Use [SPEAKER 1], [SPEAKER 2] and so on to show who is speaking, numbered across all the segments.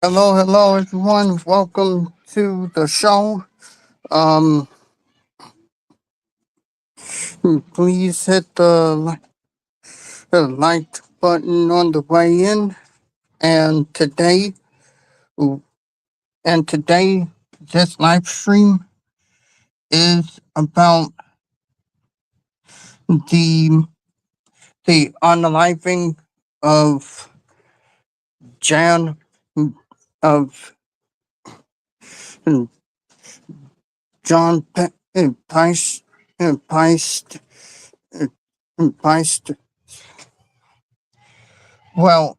[SPEAKER 1] Hello, everyone. Welcome to the show. Um, please hit the like button on the way in. And today, and today, this live stream is about the the unaliving of Jan of John Pice, Pice, Pice. Well,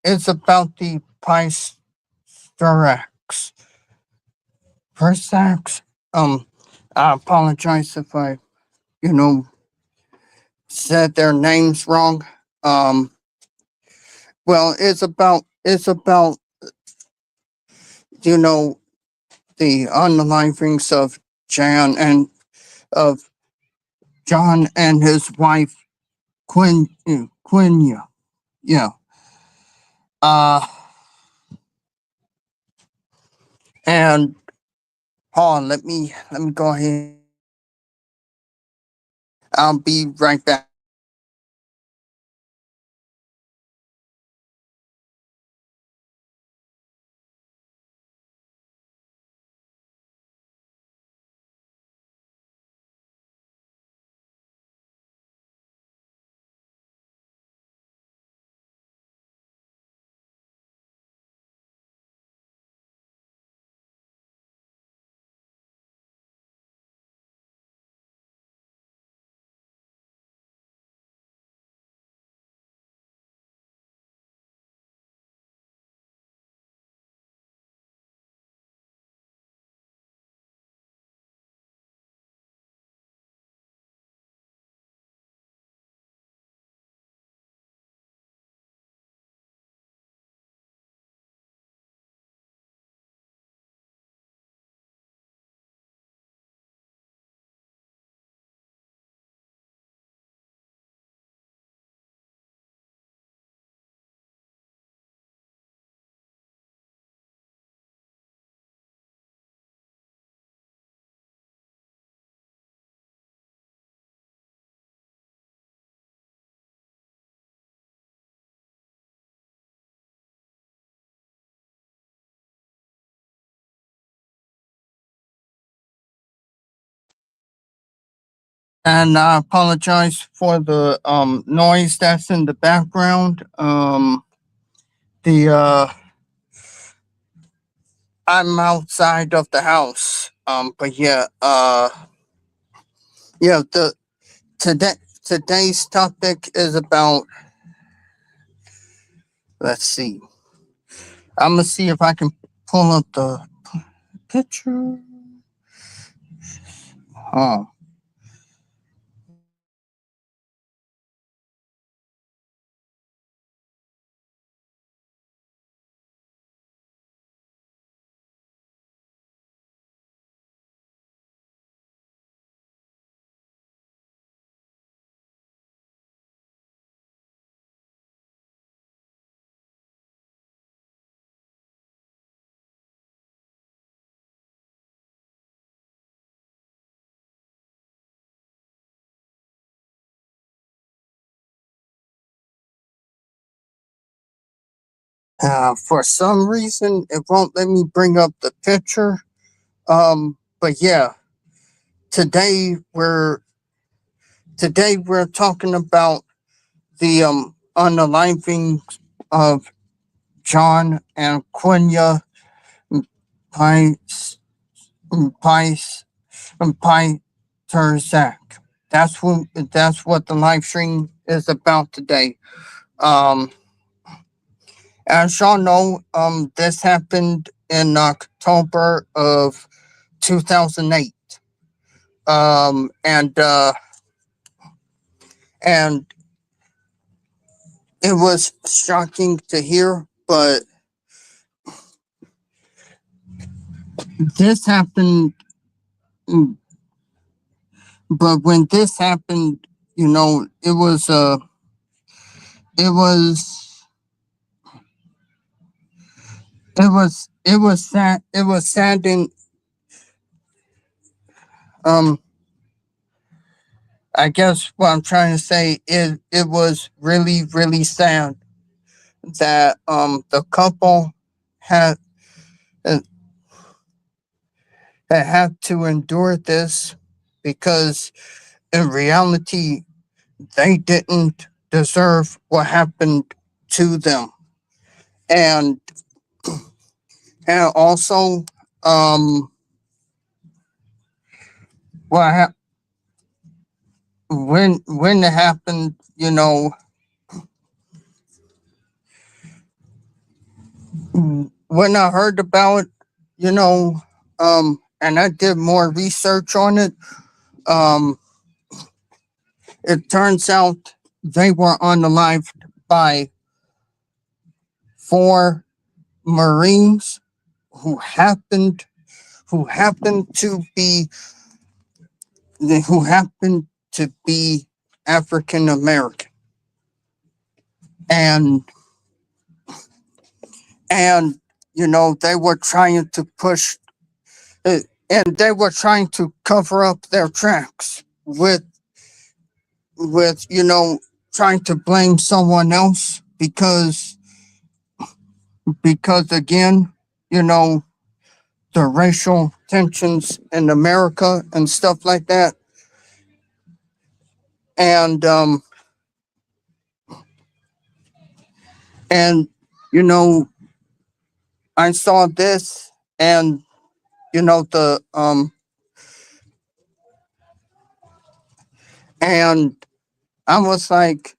[SPEAKER 1] it's about the Pice Thorax. Persax. I apologize if I, you know, said their names wrong. Um, well, it's about you know the unalivings of Jan and of John and his wife Quinya. Yeah. Uh, and Paul, let me go ahead. I'll be right back. And I apologize for the noise that's in the background. The I'm outside of the house. But yeah, yeah. The today today's topic is about. Let's see. I'm gonna see if I can pull up the picture. Huh. For some reason, it won't let me bring up the picture. But yeah, today we're today we're talking about the unaliving of John and Quenya Pice Pice Pietrzak. That's what the live stream is about today. Um, as y'all know, this happened in October of 2008. And it was shocking to hear, but this happened. But when this happened, it was it was sad. It was sad, and um I guess what I'm trying to say is it was really, really sad that the couple had uh, that had to endure this, because in reality they didn't deserve what happened to them. And and also, um what hap- when it happened, when I heard about it, and I did more research on it, um it turns out they were unalived by four Marines who happened who happened to be who happened to be African American. And and they were trying to push, and they were trying to cover up their tracks with trying to blame someone else, because again, you know the racial tensions in America and stuff like that. And um and you know I saw this, and the and I was like,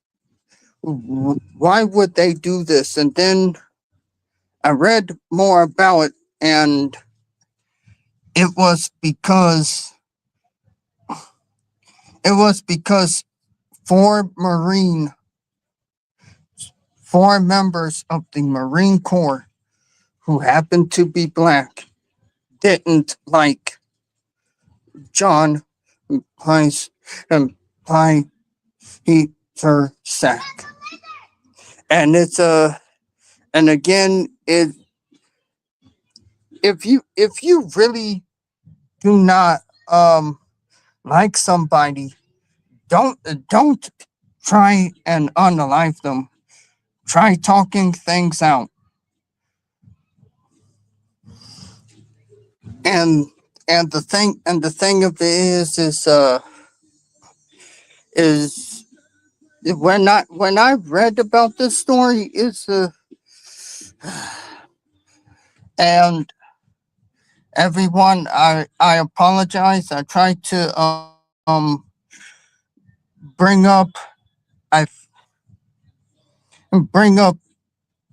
[SPEAKER 1] why would they do this? And then I read more about it, and it was because it was because four marine four members of the Marine Corps who happened to be black didn't like John Pies and Pie Peter Sack. And it's a and again, it if you really do not um like somebody, don't try and unalive them. Try talking things out. And the thing of it is when I read about this story, is and everyone, I apologize. I tried to bring up I bring up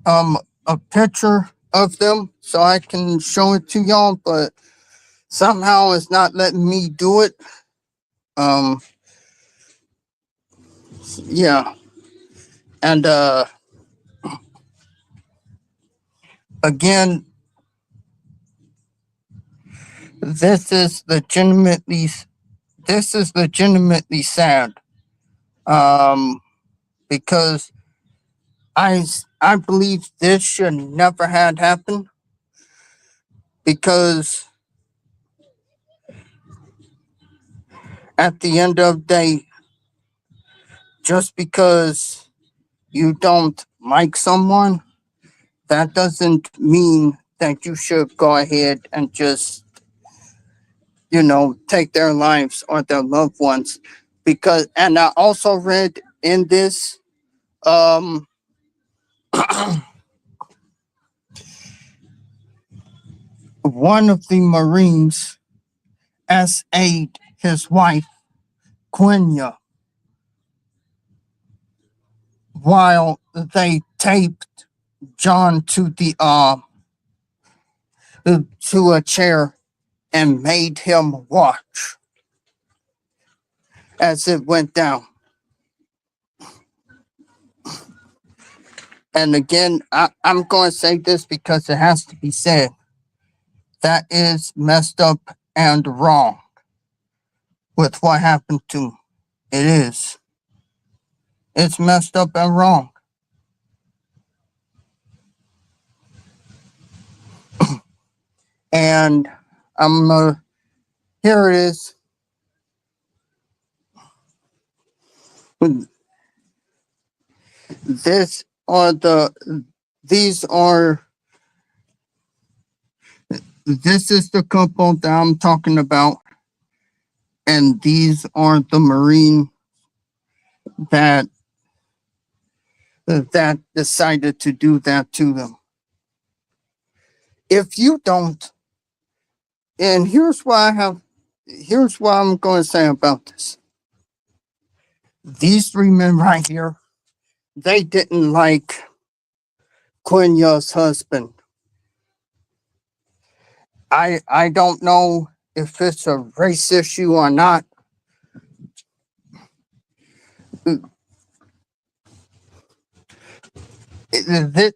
[SPEAKER 1] a picture of them so I can show it to y'all, but somehow it's not letting me do it. Um yeah. And again, this is legitimately this is legitimately sad. Um because I believe this should never had happened, because at the end of the day, just because you don't like someone, that doesn't mean that you should go ahead and just, take their lives or their loved ones. And I also read in this, um, one of the Marines S.A.'d his wife, Quiana, while they taped John to a chair and made him watch as it went down. And again, I'm going to say this because it has to be said. That is messed up and wrong with what happened to him. It is. It's messed up and wrong. And I'm here it is. This are the these are this is the couple that I'm talking about, and these are the Marine that that decided to do that to them. If you don't, and here's what I'm going to say about this. These three men right here, they didn't like Quina's husband. I don't know if it's a race issue or not. This,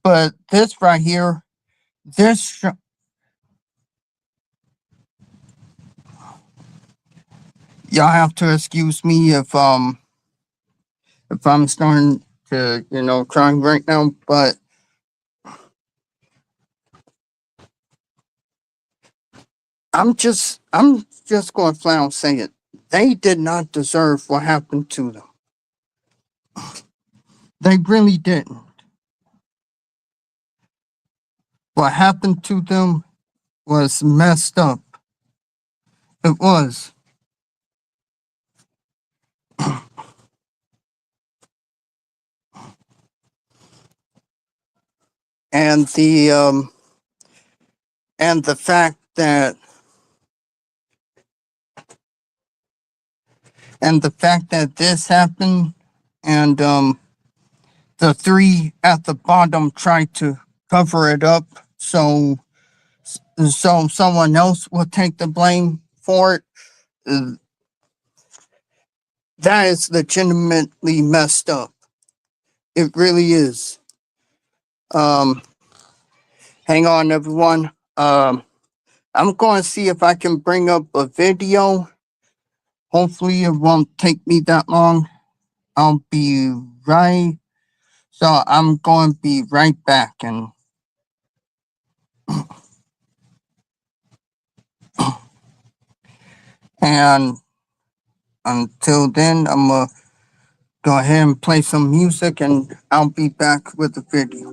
[SPEAKER 1] but this right here, this y'all have to excuse me if I'm starting to crying right now, but I'm just going to flat out say it. They did not deserve what happened to them. They really didn't. What happened to them was messed up. It was. And the fact that this happened, and the three at the bottom tried to cover it up so someone else will take the blame for it. Uh, That is legitimately messed up. It really is. Um, Hang on, everyone. I'm going to see if I can bring up a video. Hopefully, it won't take me that long. I'll be right. So I'm going to be right back, and until then, I'm gonna go ahead and play some music, and I'll be back with the video.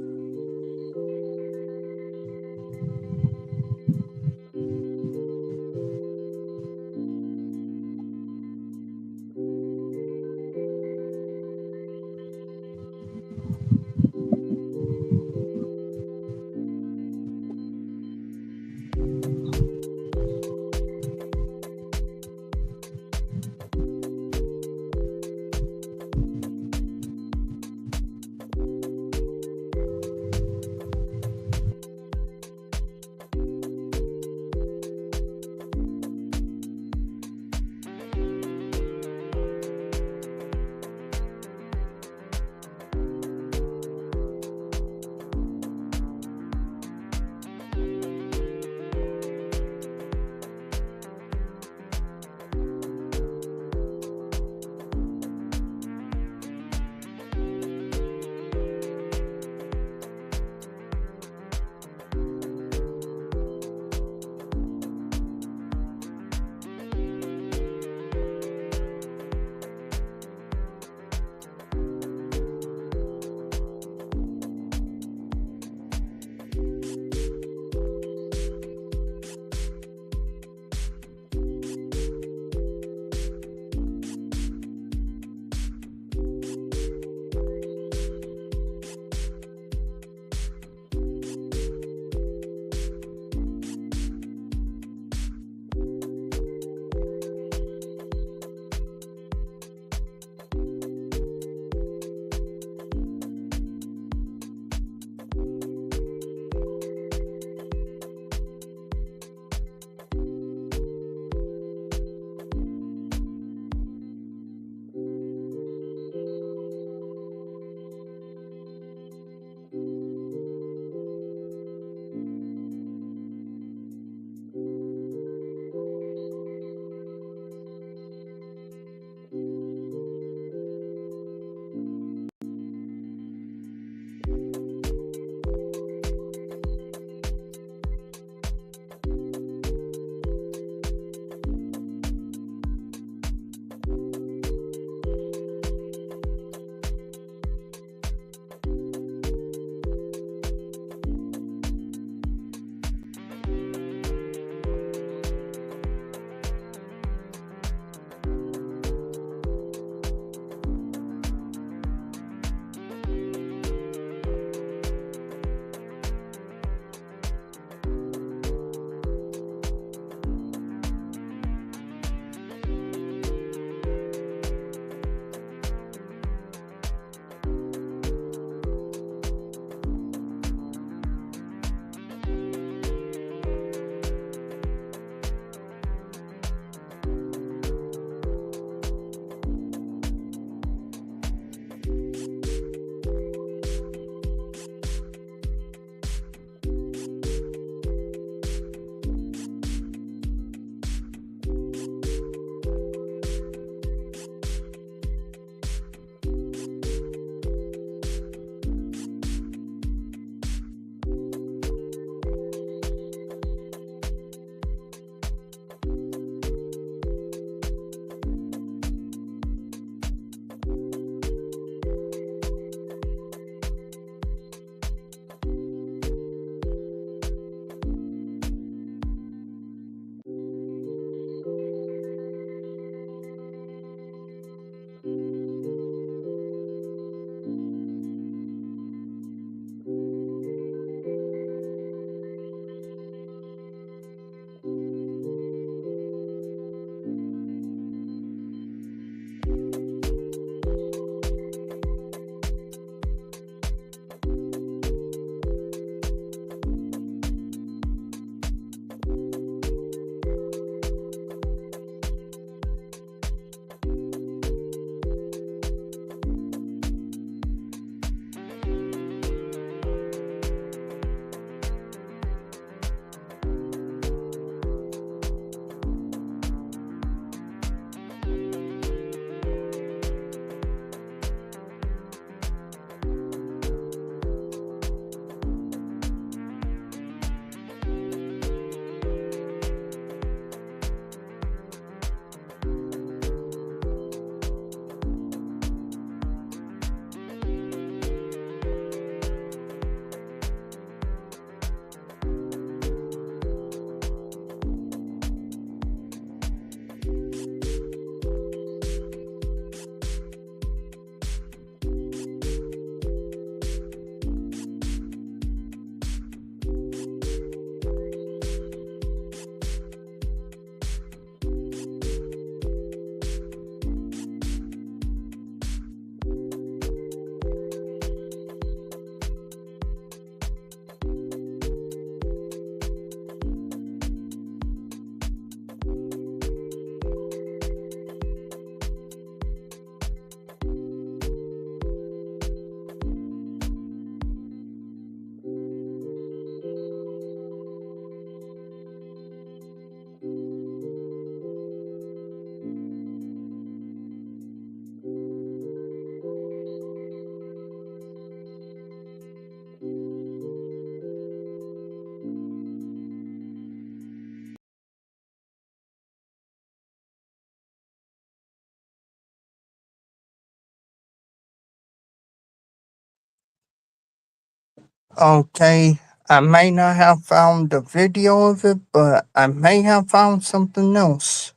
[SPEAKER 1] Okay, I may not have found a video of it, but I may have found something else.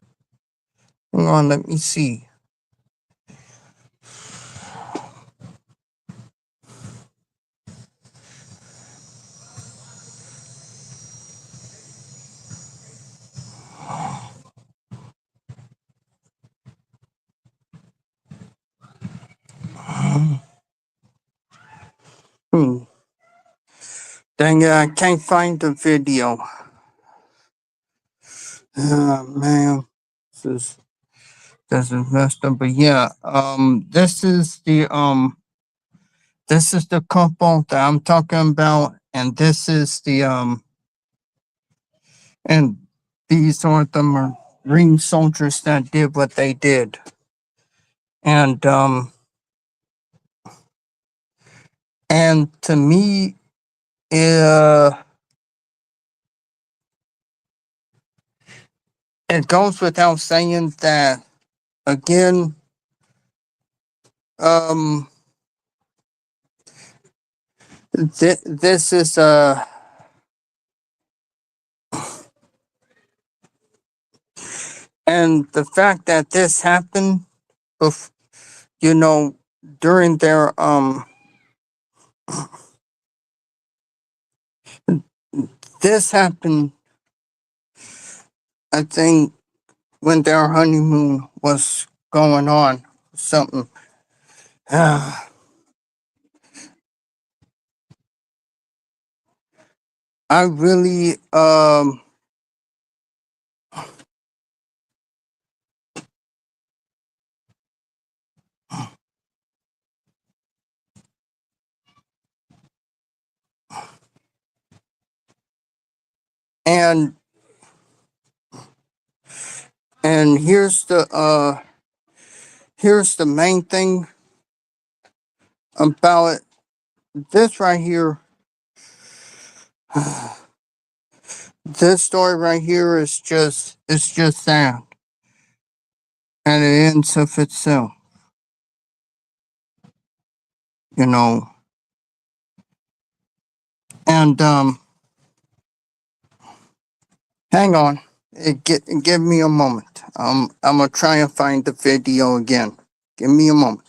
[SPEAKER 1] Hang on, let me see. Hmm. Dang it, I can't find the video. Oh, man, this is this is messed up. But yeah, this is the couple that I'm talking about, and this is the and these are the Marine soldiers that did what they did, and to me, it goes without saying that again, um, this is and the fact that this happened, bef- you know, during their this happened, I think, when their honeymoon was going on, something. I really and and here's the main thing about it. This right here, this story right here is just it's just sad, and it ends of itself. You know, and hang on, give me a moment. I'm gonna try and find the video again. Give me a moment.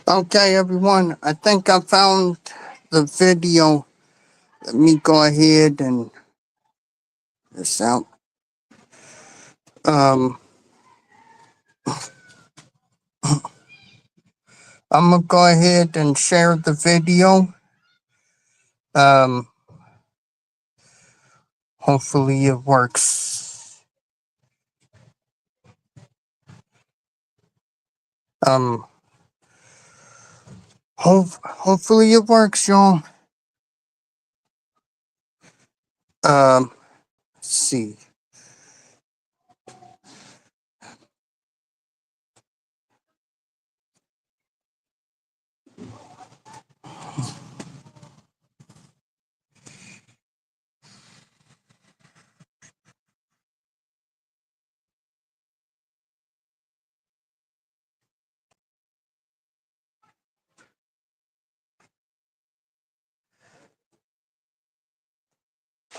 [SPEAKER 1] Okay, everyone. I think I found the video. Let me go ahead and this out. Um, I'm gonna go ahead and share the video. Um, hopefully it works. Um, hopefully it works, y'all. Let's see.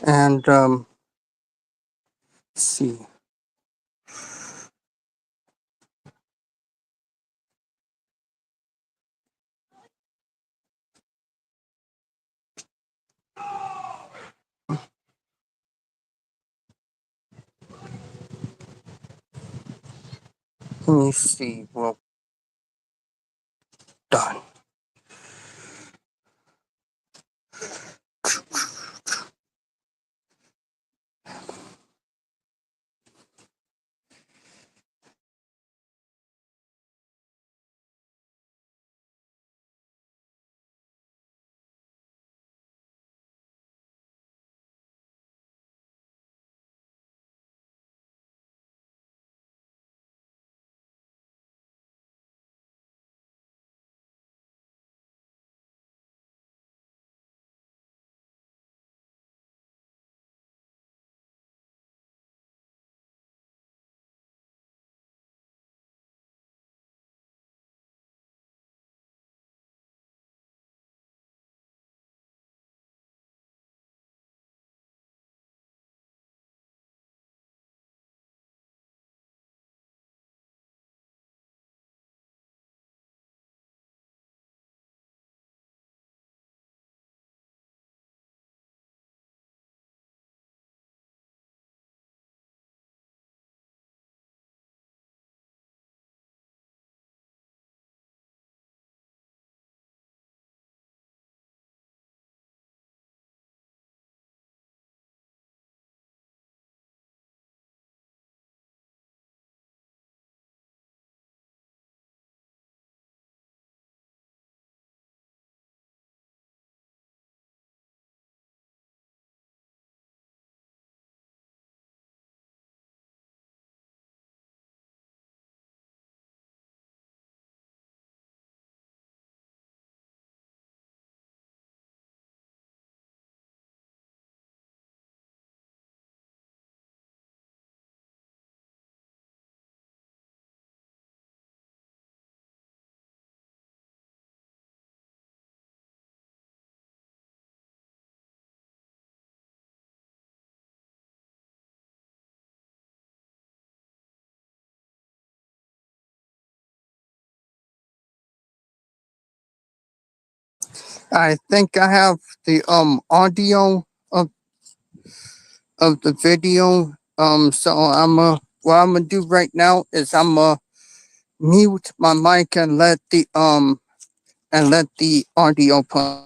[SPEAKER 1] And let's see. Let me see. Well, done. I think I have the audio of the video. So what I'm gonna do right now is I'm gonna mute my mic and let the audio play.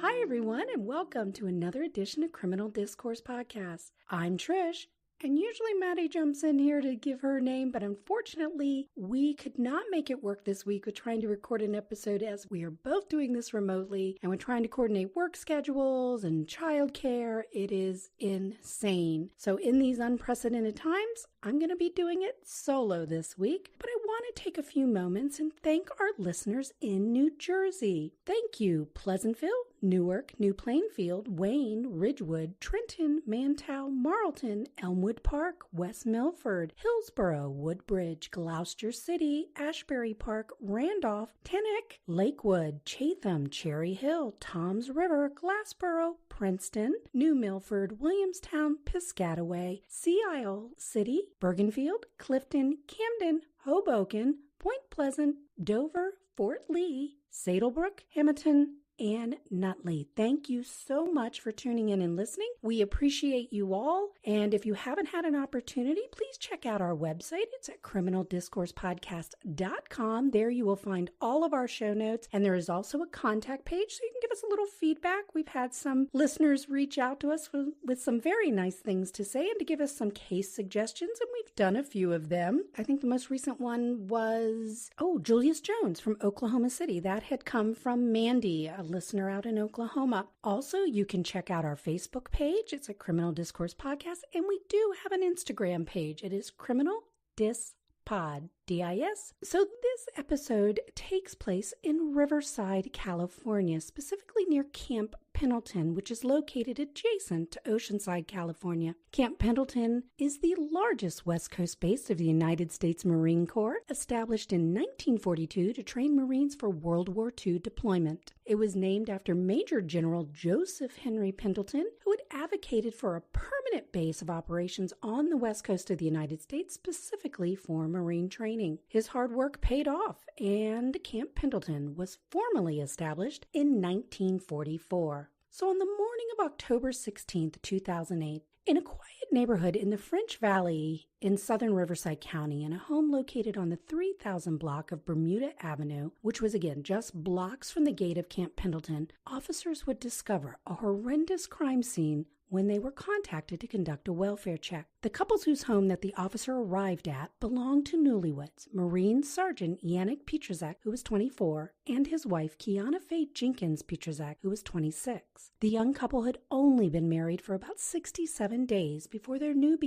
[SPEAKER 2] Hi, everyone, and welcome to another edition of Criminal Discourse Podcast. I'm Trish, and usually Maddie jumps in here to give her name, but unfortunately, we could not make it work this week with trying to record an episode as we are both doing this remotely, and we're trying to coordinate work schedules and childcare. It is insane. So in these unprecedented times, I'm going to be doing it solo this week, but I want to take a few moments and thank our listeners in New Jersey. Thank you, Pleasantville, Newark, New Plainfield, Wayne, Ridgewood, Trenton, Mantow, Marlton, Elmwood Park, West Milford, Hillsborough, Woodbridge, Gloucester City, Ashbury Park, Randolph, Teaneck, Lakewood, Chatham, Cherry Hill, Toms River, Glassboro, Princeton, New Milford, Williamstown, Piscataway, Sea Isle City, Bergenfield, Clifton, Camden, Hoboken, Point Pleasant, Dover, Fort Lee, Saddlebrook, Hamilton, and Nutley. Thank you so much for tuning in and listening. We appreciate you all. And if you haven't had an opportunity, please check out our website. It's at criminaldiscoursepodcast.com. There you will find all of our show notes. And there is also a contact page so you can give us a little feedback. We've had some listeners reach out to us with some very nice things to say and to give us some case suggestions. And we've done a few of them. I think the most recent one was, Julius Jones from Oklahoma City. That had come from Mandy, a listener out in Oklahoma. Also, you can check out our Facebook page. It's a Criminal Discourse Podcast, and we do have an Instagram page. It is Criminal Dis Pod, D-I-S. So this episode takes place in Riverside, California, specifically near Camp Pendleton, which is located adjacent to Oceanside, California. Camp Pendleton is the largest West Coast base of the United States Marine Corps, established in 1942 to train Marines for World War II deployment. It was named after Major General Joseph Henry Pendleton, who had advocated for a permanent base of operations on the west coast of the United States, specifically for Marine training. His hard work paid off, and Camp Pendleton was formally established in 1944. So on the morning of October 16th, 2008, in a quiet neighborhood in the French Valley in southern Riverside County, in a home located on the 3000 block of Bermuda Avenue, which was again just blocks from the gate of Camp Pendleton, officers would discover a horrendous crime scene when they were contacted to conduct a welfare check. The couples whose home that the officer arrived at belonged to newlyweds, Marine Sergeant Jenkins-Pietrzak, who was 24, and his wife Quiana Jenkins-Pietrzak, who was 26. The young couple had only been married for about 67 days before their new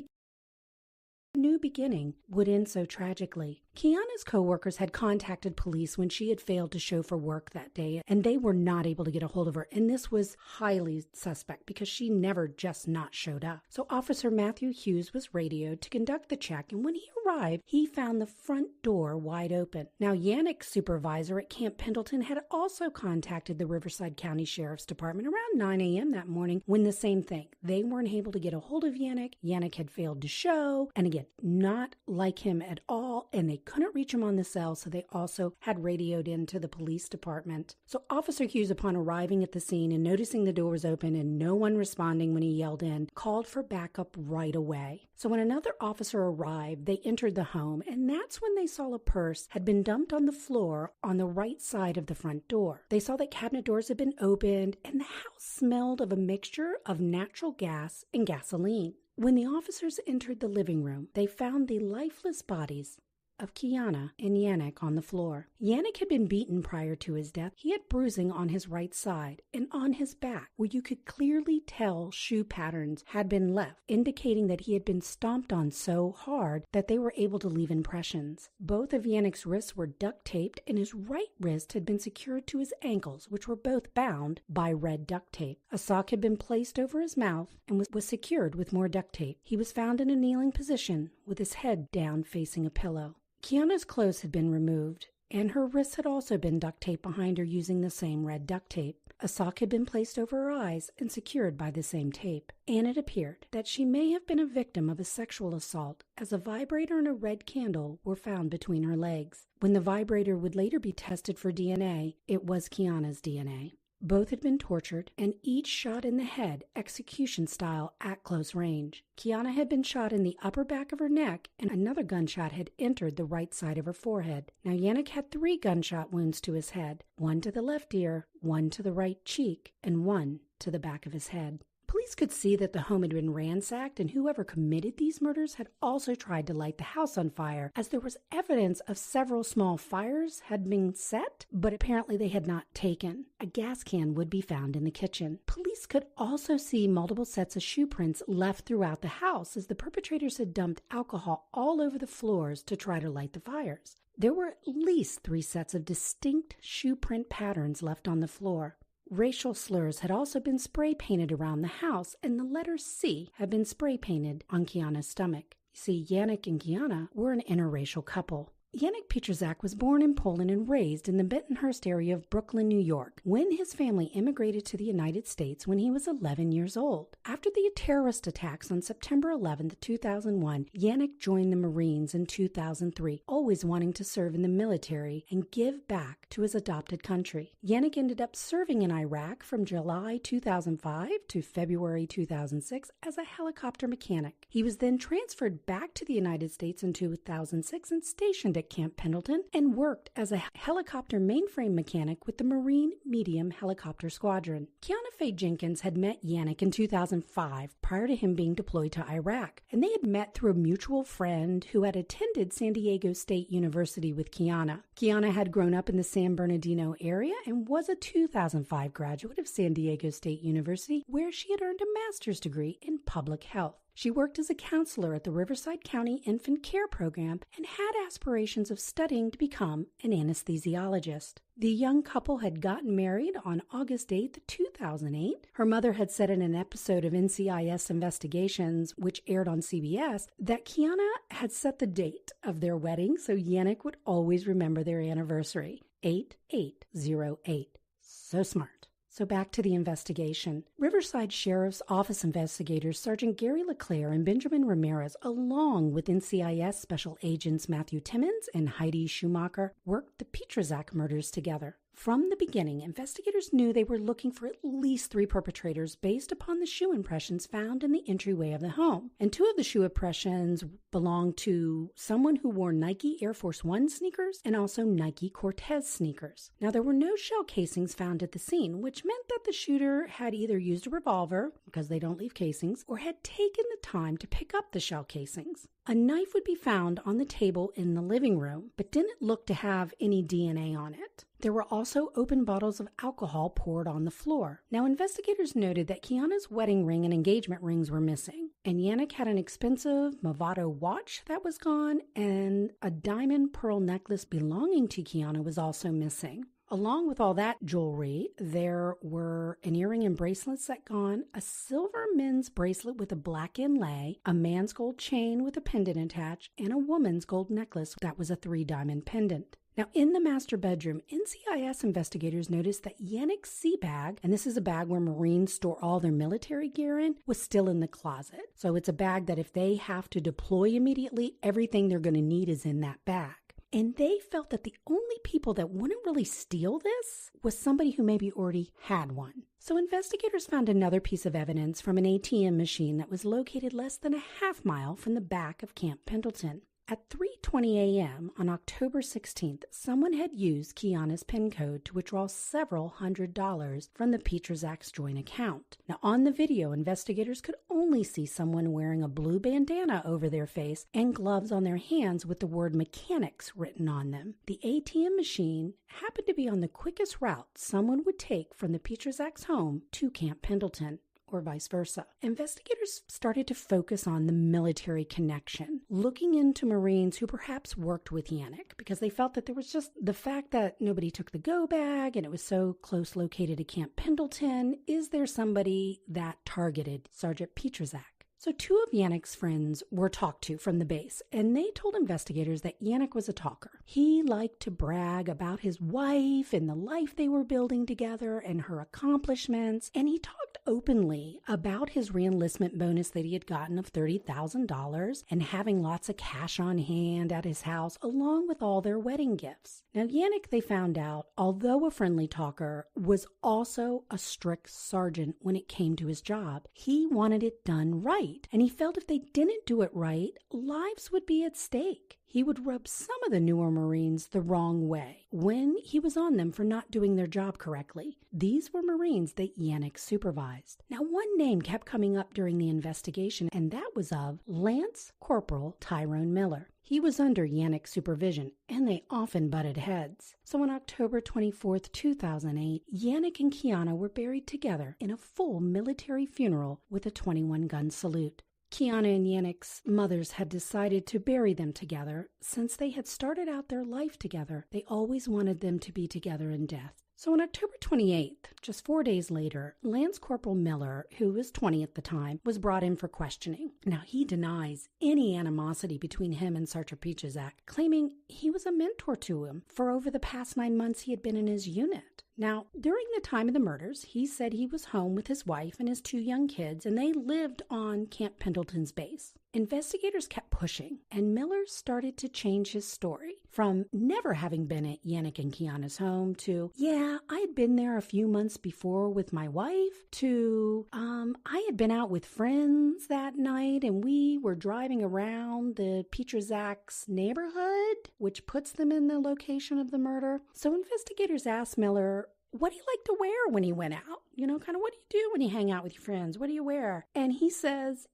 [SPEAKER 2] beginning would end so tragically. Quiana's co-workers had contacted police when she had failed to show for work that day, and they were not able to get a hold of her, and this was highly suspect because she never just not showed up. So Officer Matthew Hughes was radioed to conduct the check, and when he arrived, he found the front door wide open. Now, Yannick's supervisor at Camp Pendleton had also contacted the Riverside County Sheriff's Department around 9 a.m. that morning when the same thing. They weren't able to get a hold of Yannick. Yannick had failed to show, and again, not like him at all, and they couldn't reach him on the cell, so they also had radioed into the police department. So Officer Hughes, upon arriving at the scene and noticing the door was open and no one responding when he yelled in, called for backup right away. So when another officer arrived, they entered the home, and that's when they saw a purse had been dumped on the floor on the right side of the front door. They saw that cabinet doors had been opened, and the house smelled of a mixture of natural gas and gasoline. When the officers entered the living room, they found the lifeless bodies of Quiana and Yannick on the floor. Yannick had been beaten prior to his death. He had bruising on his right side and on his back, where you could clearly tell shoe patterns had been left, indicating that he had been stomped on so hard that they were able to leave impressions. Both of Yannick's wrists were duct taped, and his right wrist had been secured to his ankles, which were both bound by red duct tape. A sock had been placed over his mouth and was secured with more duct tape. He was found in a kneeling position with his head down facing a pillow. Quiana's clothes had been removed, and her wrists had also been duct taped behind her using the same red duct tape. A sock had been placed over her eyes and secured by the same tape. And it appeared that she may have been a victim of a sexual assault, as a vibrator and a red candle were found between her legs. When the vibrator would later be tested for DNA, it was Quiana's DNA. Both had been tortured, and each shot in the head, execution style, at close range. Quiana had been shot in the upper back of her neck, and another gunshot had entered the right side of her forehead. Now, Yannick had 3 gunshot wounds to his head, 1 to the left ear, 1 to the right cheek, and 1 to the back of his head. Police could see that the home had been ransacked, and whoever committed these murders had also tried to light the house on fire, as there was evidence of several small fires had been set, but apparently they had not taken. A gas can would be found in the kitchen. Police could also see multiple sets of shoe prints left throughout the house, as the perpetrators had dumped alcohol all over the floors to try to light the fires. There were at least 3 sets of distinct shoe print patterns left on the floor. Racial slurs had also been spray painted around the house, and the letter C had been spray painted on Quiana's stomach. You see, Yannick and Quiana were an interracial couple. Jenkins-Pietrzak was born in Poland and raised in the Bentonhurst area of Brooklyn, New York, when his family immigrated to the United States when he was 11 years old. After the terrorist attacks on September 11, 2001, Yannick joined the Marines in 2003, always wanting to serve in the military and give back to his adopted country. Yannick ended up serving in Iraq from July 2005 to February 2006 as a helicopter mechanic. He was then transferred back to the United States in 2006 and stationed at Camp Pendleton and worked as a helicopter mainframe mechanic with the Marine Medium Helicopter Squadron. Quiana Faye Jenkins had met Yannick in 2005 prior to him being deployed to Iraq, and they had met through a mutual friend who had attended San Diego State University with Quiana. Quiana had grown up in the San Bernardino area and was a 2005 graduate of San Diego State University, where she had earned a master's degree in public health. She worked as a counselor at the Riverside County Infant Care Program and had aspirations of studying to become an anesthesiologist. The young couple had gotten married on August 8, 2008. Her mother had said in an episode of NCIS Investigations, which aired on CBS, that Quiana had set the date of their wedding so Yannick would always remember their anniversary, 8808. So smart. So back to the investigation. Riverside Sheriff's Office investigators Sergeant Gary LeClaire and Benjamin Ramirez, along with NCIS Special Agents Matthew Timmons and Heidi Schumacher, worked the Pietrzak murders together. From the beginning, investigators knew they were looking for at least 3 perpetrators based upon the shoe impressions found in the entryway of the home. And 2 of the shoe impressions belonged to someone who wore Nike Air Force One sneakers and also Nike Cortez sneakers. Now, there were no shell casings found at the scene, which meant that the shooter had either used a revolver, because they don't leave casings, or had taken the time to pick up the shell casings. A knife would be found on the table in the living room, but didn't look to have any DNA on it. There were also open bottles of alcohol poured on the floor. Now, investigators noted that Quiana's wedding ring and engagement rings were missing, and Yannick had an expensive Movado watch that was gone, and a diamond pearl necklace belonging to Quiana was also missing. Along with all that jewelry, there were an earring and bracelet set gone, a silver men's bracelet with a black inlay, a man's gold chain with a pendant attached, and a woman's gold necklace that was a 3-diamond pendant. Now, in the master bedroom, NCIS investigators noticed that Yannick's sea bag, and this is a bag where Marines store all their military gear in, was still in the closet. So it's a bag that if they have to deploy immediately, everything they're going to need is in that bag. And they felt that the only people that wouldn't really steal this was somebody who maybe already had one. So investigators found another piece of evidence from an ATM machine that was located less than a half mile from the back of Camp Pendleton. At 3:20 a.m. on October 16th, someone had used Quiana's PIN code to withdraw several $100s from the Pietrzak's joint account. Now, on the video, investigators could only see someone wearing a blue bandana over their face and gloves on their hands with the word mechanics written on them. The ATM machine happened to be on the quickest route someone would take from the Pietrzak's home to Camp Pendleton, or vice versa. Investigators started to focus on the military connection, looking into Marines who perhaps worked with Yannick, because they felt that there was just the fact that nobody took the go bag and it was so close located to Camp Pendleton. Is there somebody that targeted Sergeant Pietrzak? So 2 of Yannick's friends were talked to from the base, and they told investigators that Yannick was a talker. He liked to brag about his wife and the life they were building together and her accomplishments, and he talked openly about his reenlistment bonus that he had gotten of $30,000 and having lots of cash on hand at his house, along with all their wedding gifts. Now, Yannick, they found out, although a friendly talker, was also a strict sergeant when it came to his job. He wanted it done right. And he felt if they didn't do it right, lives would be at stake. He would rub some of the newer Marines the wrong way when he was on them for not doing their job correctly. These were Marines that Yannick supervised. Now, one name kept coming up during the investigation, and that was of Lance Corporal Tyrone Miller. He was under Yannick's supervision, and they often butted heads. So on October 24th, 2008, Yannick and Quiana were buried together in a full military funeral with a 21-gun salute. Quiana and Yannick's mothers had decided to bury them together since they had started out their life together. They always wanted them to be together in death. So on October 28th, just 4 days later, Lance Corporal Miller, who was 20 at the time, was brought in for questioning. Now, he denies any animosity between him and Sergeant Pietrzak, claiming he was a mentor to him for over the past 9 months he had been in his unit. Now, during the time of the murders, he said he was home with his wife and his 2 young kids, and they lived on Camp Pendleton's base. Investigators kept pushing, and Miller started to change his story from never having been at Yannick and Quiana's home to, yeah, I had been there a few months before with my wife, to, I had been out with friends that night, and we were driving around the Pietrzak's neighborhood, which puts them in the location of the murder. So investigators asked Miller what he liked to wear when he went out. Kind of what do you do when you hang out with your friends? What do you wear? And he says,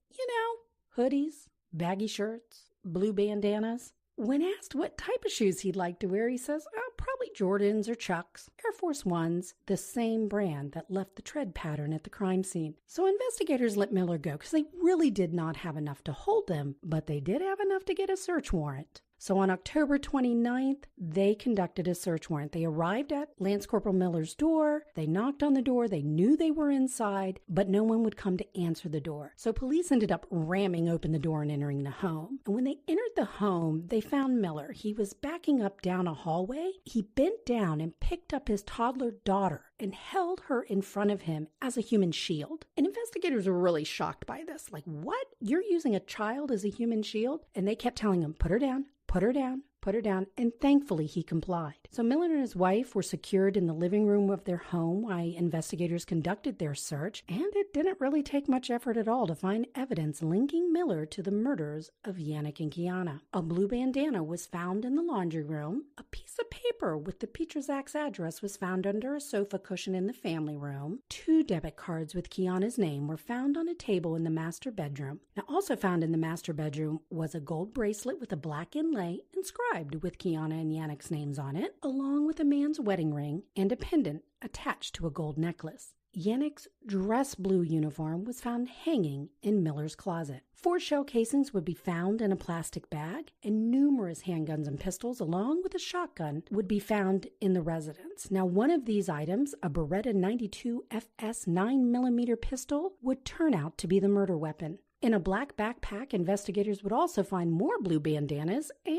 [SPEAKER 2] hoodies, baggy shirts, blue bandanas. When asked what type of shoes he'd like to wear, he says, probably Jordans or Chucks, Air Force Ones, the same brand that left the tread pattern at the crime scene. So investigators let Miller go because they really did not have enough to hold him, but they did have enough to get a search warrant. So on October 29th, they conducted a search warrant. They arrived at Lance Corporal Miller's door. They knocked on the door. They knew they were inside, but no one would come to answer the door. So police ended up ramming open the door and entering the home. And when they entered the home, they found Miller. He was backing up down a hallway. He bent down and picked up his toddler daughter and held her in front of him as a human shield. And investigators were really shocked by this. Like, what? You're using a child as a human shield? And they kept telling him, put her down. Put her down, put her down, and thankfully he complied. So Miller and his wife were secured in the living room of their home while investigators conducted their search, and it didn't really take much effort at all to find evidence linking Miller to the murders of Yannick and Quiana. A blue bandana was found in the laundry room. A piece of paper with the Pietrzak's address was found under a sofa cushion in the family room. 2 debit cards with Quiana's name were found on a table in the master bedroom. Now, also found in the master bedroom was a gold bracelet with a black inlay inscribed with Quiana and Yannick's names on it, along with a man's wedding ring and a pendant attached to a gold necklace. Yannick's dress blue uniform was found hanging in Miller's closet. 4 shell casings would be found in a plastic bag, and numerous handguns and pistols, along with a shotgun, would be found in the residence. Now, one of these items, a Beretta 92 FS 9mm pistol, would turn out to be the murder weapon. In a black backpack, investigators would also find more blue bandanas and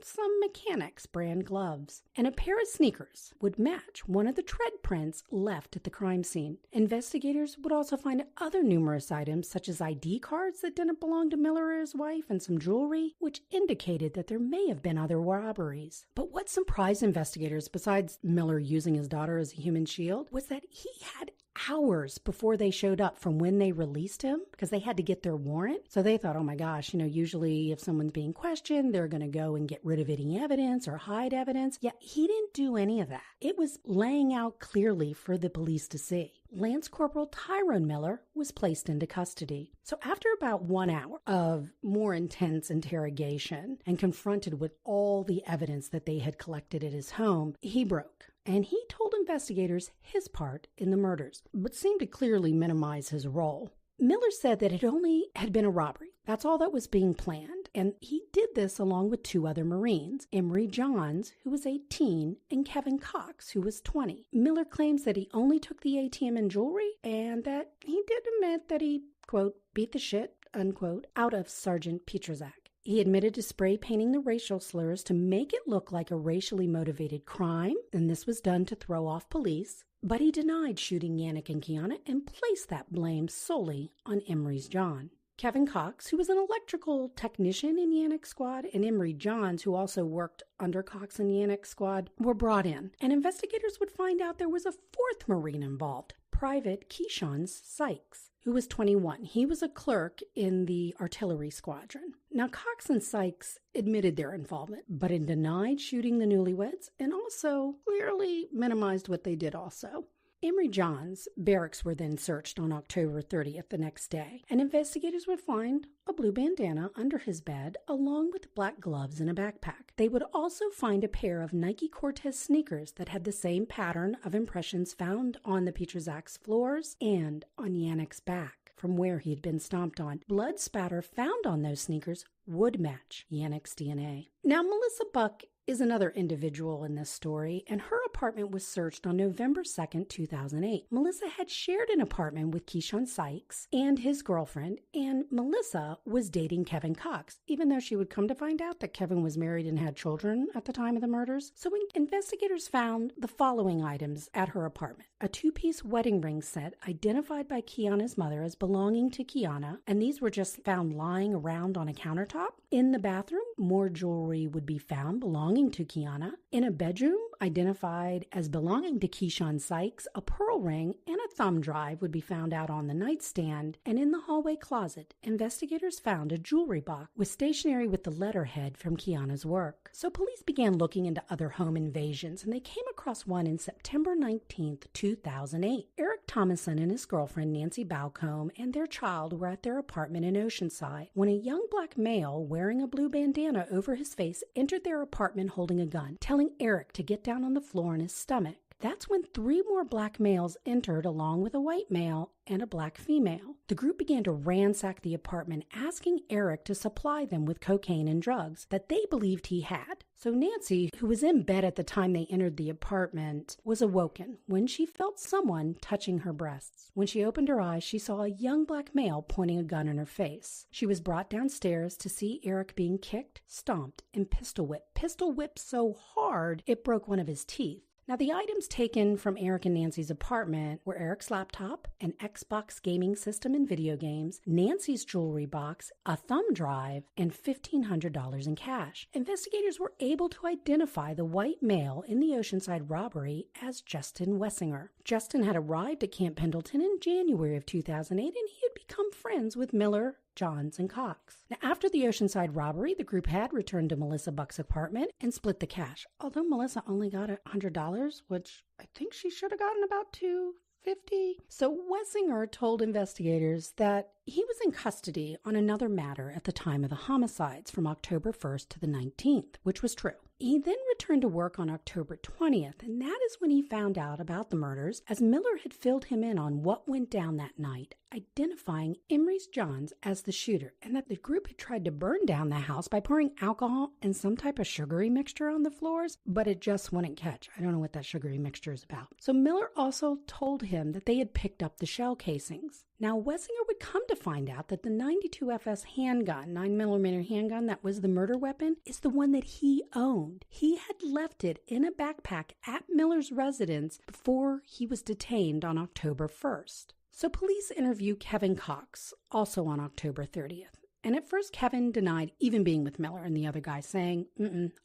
[SPEAKER 2] some mechanics brand gloves. And a pair of sneakers would match one of the tread prints left at the crime scene. Investigators would also find other numerous items such as ID cards that didn't belong to Miller or his wife and some jewelry, which indicated that there may have been other robberies. But what surprised investigators, besides Miller using his daughter as a human shield, was that he had hours before they showed up from when they released him, because they had to get their warrant. So they thought, oh my gosh, usually if someone's being questioned, they're going to go and get rid of any evidence or hide evidence. Yet he didn't do any of that. It was laying out clearly for the police to see. Lance Corporal Tyrone Miller was placed into custody. So after about 1 hour of more intense interrogation and confronted with all the evidence that they had collected at his home, he broke. And he told investigators his part in the murders, but seemed to clearly minimize his role. Miller said that it only had been a robbery. That's all that was being planned. And he did this along with 2 other Marines, Emery Johns, who was 18, and Kevin Cox, who was 20. Miller claims that he only took the ATM and jewelry, and that he did admit that he, quote, beat the shit, unquote, out of Sergeant Pietrzak. He admitted to spray painting the racial slurs to make it look like a racially motivated crime, and this was done to throw off police. But he denied shooting Yannick and Quiana and placed that blame solely on Emery's John. Kevin Cox, who was an electrical technician in Yannick's squad, and Emery Johns, who also worked under Cox in Yannick's squad, were brought in. And investigators would find out there was a 4th Marine involved, Private Keyshawn Sykes, who was 21. He was a clerk in the artillery squadron. Now, Cox and Sykes admitted their involvement, but had denied shooting the newlyweds and also clearly minimized what they did also. Emery Johns' barracks were then searched on October 30th, the next day, and investigators would find a blue bandana under his bed along with black gloves in a backpack. They would also find a pair of Nike Cortez sneakers that had the same pattern of impressions found on the Pietrzak's floors and on Yannick's back. from where he had been stomped on. Blood spatter found on those sneakers would match Yannick's DNA. Now, Melissa Buck is another individual in this story, and her apartment was searched on November 2nd, 2008. Melissa had shared an apartment with Keyshawn Sykes and his girlfriend, and Melissa was dating Kevin Cox, even though she would come to find out that Kevin was married and had children at the time of the murders. So when investigators found the following items at her apartment: a two-piece wedding ring set identified by Quiana's mother as belonging to Quiana, and these were just found lying around on a countertop. In the bathroom, more jewelry would be found belonging to Quiana. In a bedroom, identified as belonging to Keyshawn Sykes, a pearl ring and a thumb drive would be found out on the nightstand. And in the hallway closet, investigators found a jewelry box with stationery with the letterhead from Quiana's work. So police began looking into other home invasions, and they came across one in September 19th, 2008. Eric Thomason and his girlfriend Nancy Balcombe and their child were at their apartment in Oceanside when a young black male wearing a blue bandana over his face entered their apartment holding a gun, telling Eric to get down on the floor on his stomach. That's when 3 more black males entered along with a white male and a black female. The group began to ransack the apartment, asking Eric to supply them with cocaine and drugs that they believed he had. So Nancy, who was in bed at the time they entered the apartment, was awoken when she felt someone touching her breasts. When she opened her eyes, she saw a young black male pointing a gun in her face. She was brought downstairs to see Eric being kicked, stomped, and pistol whipped. Pistol whipped so hard it broke one of his teeth. Now, the items taken from Eric and Nancy's apartment were Eric's laptop, an Xbox gaming system and video games, Nancy's jewelry box, a thumb drive, and $1,500 in cash. Investigators were able to identify the white male in the Oceanside robbery as Justin Wessinger. Justin had arrived at Camp Pendleton in January of 2008, and he had become friends with Miller, Johns, and Cox. Now, after the Oceanside robbery, the group had returned to Melissa Buck's apartment and split the cash. Although Melissa only got $100, which I think she should have gotten about $250. So Wessinger told investigators that he was in custody on another matter at the time of the homicides from October 1st to the 19th, which was true. He then returned to work on October 20th, and that is when he found out about the murders, as Miller had filled him in on what went down that night, identifying Emery's Johns as the shooter, and that the group had tried to burn down the house by pouring alcohol and some type of sugary mixture on the floors, but it just wouldn't catch. I don't know what that sugary mixture is about. So Miller also told him that they had picked up the shell casings. Now, Wessinger would come to find out that the 92 FS handgun, 9mm handgun that was the murder weapon, is the one that he owned. He had left it in a backpack at Miller's residence before he was detained on October 1st. So police interviewed Kevin Cox, also on October 30th. And at first, Kevin denied even being with Miller and the other guy, saying,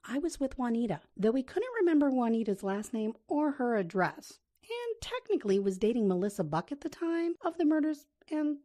[SPEAKER 2] I was with Juanita, though he couldn't remember Juanita's last name or her address. And technically was dating Melissa Buck at the time of the murders and,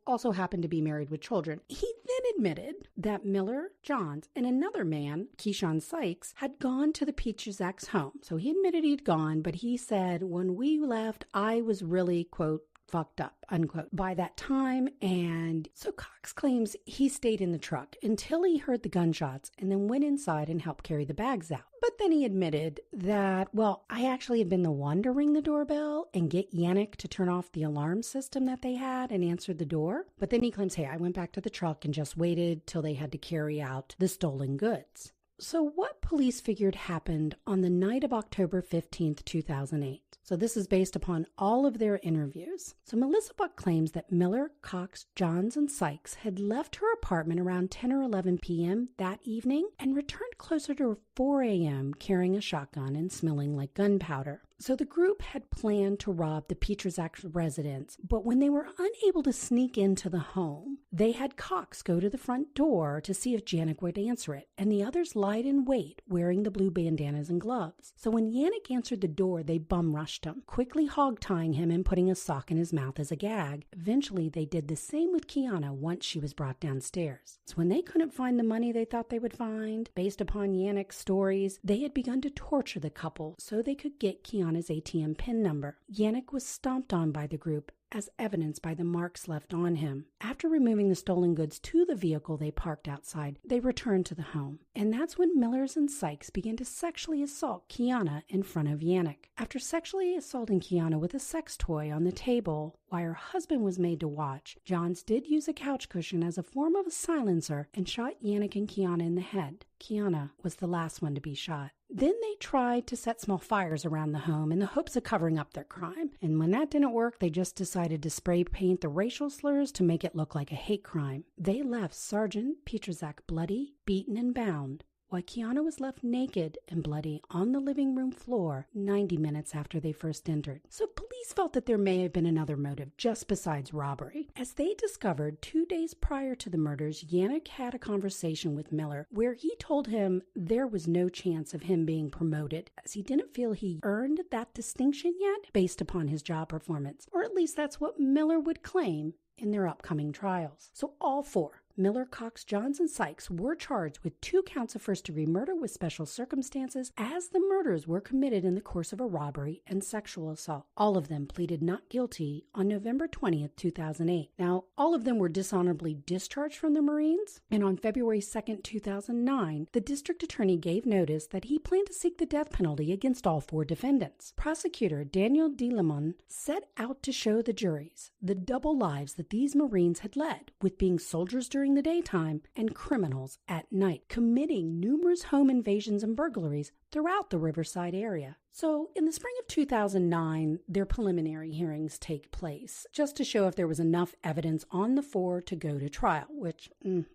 [SPEAKER 2] also happened to be married with children. He then admitted that Miller, Johns, and another man, Keyshawn Sykes, had gone to the Pietrzak's home. So he admitted he'd gone, but he said, when we left, I was really, quote, fucked up, unquote, by that time. And so Cox claims he stayed in the truck until he heard the gunshots and then went inside and helped carry the bags out. But then he admitted that, I actually had been the one to ring the doorbell and get Yannick to turn off the alarm system that they had and answered the door. But then he claims, hey, I went back to the truck and just waited till they had to carry out the stolen goods. So what police figured happened on the night of October 15th, 2008? So this is based upon all of their interviews. So Melissa Buck claims that Miller, Cox, Johns, and Sykes had left her apartment around 10 or 11 p.m. that evening and returned closer to 4 a.m. carrying a shotgun and smelling like gunpowder. So the group had planned to rob the Pietrzak's residence, but when they were unable to sneak into the home, they had Cox go to the front door to see if Yannick would answer it, and the others lied in wait, wearing the blue bandanas and gloves. So when Yannick answered the door, they bum-rushed him, quickly hog-tying him and putting a sock in his mouth as a gag. Eventually, they did the same with Quiana once she was brought downstairs. So when they couldn't find the money they thought they would find, based upon Yannick's stories, they had begun to torture the couple so they could get Quiana Quiana's ATM PIN number. Yannick was stomped on by the group, as evidenced by the marks left on him. After removing the stolen goods to the vehicle they parked outside, they returned to the home. And that's when Millers and Sykes began to sexually assault Quiana in front of Yannick. After sexually assaulting Quiana with a sex toy on the table while her husband was made to watch, Johns did use a couch cushion as a form of a silencer and shot Yannick and Quiana in the head. Quiana was the last one to be shot. Then they tried to set small fires around the home in the hopes of covering up their crime. And when that didn't work, they just decided to spray paint the racial slurs to make it look like a hate crime. They left Sergeant Pietrzak bloody, beaten, and bound, while Quiana was left naked and bloody on the living room floor 90 minutes after they first entered. So police felt that there may have been another motive just besides robbery. As they discovered 2 days prior to the murders, Yannick had a conversation with Miller where he told him there was no chance of him being promoted, as he didn't feel he earned that distinction yet based upon his job performance. Or at least that's what Miller would claim in their upcoming trials. So all four, Miller, Cox, Johns, and Sykes, were charged with 2 counts of first-degree murder with special circumstances, as the murders were committed in the course of a robbery and sexual assault. All of them pleaded not guilty on November 20th, 2008. Now, all of them were dishonorably discharged from the Marines, and on February 2nd, 2009, the district attorney gave notice that he planned to seek the death penalty against all 4 defendants. Prosecutor Daniel DeLemon set out to show the juries the double lives that these Marines had led, with being soldiers during the daytime and criminals at night, committing numerous home invasions and burglaries throughout the Riverside area. So, in the spring of 2009, their preliminary hearings take place, just to show if there was enough evidence on the 4 to go to trial, which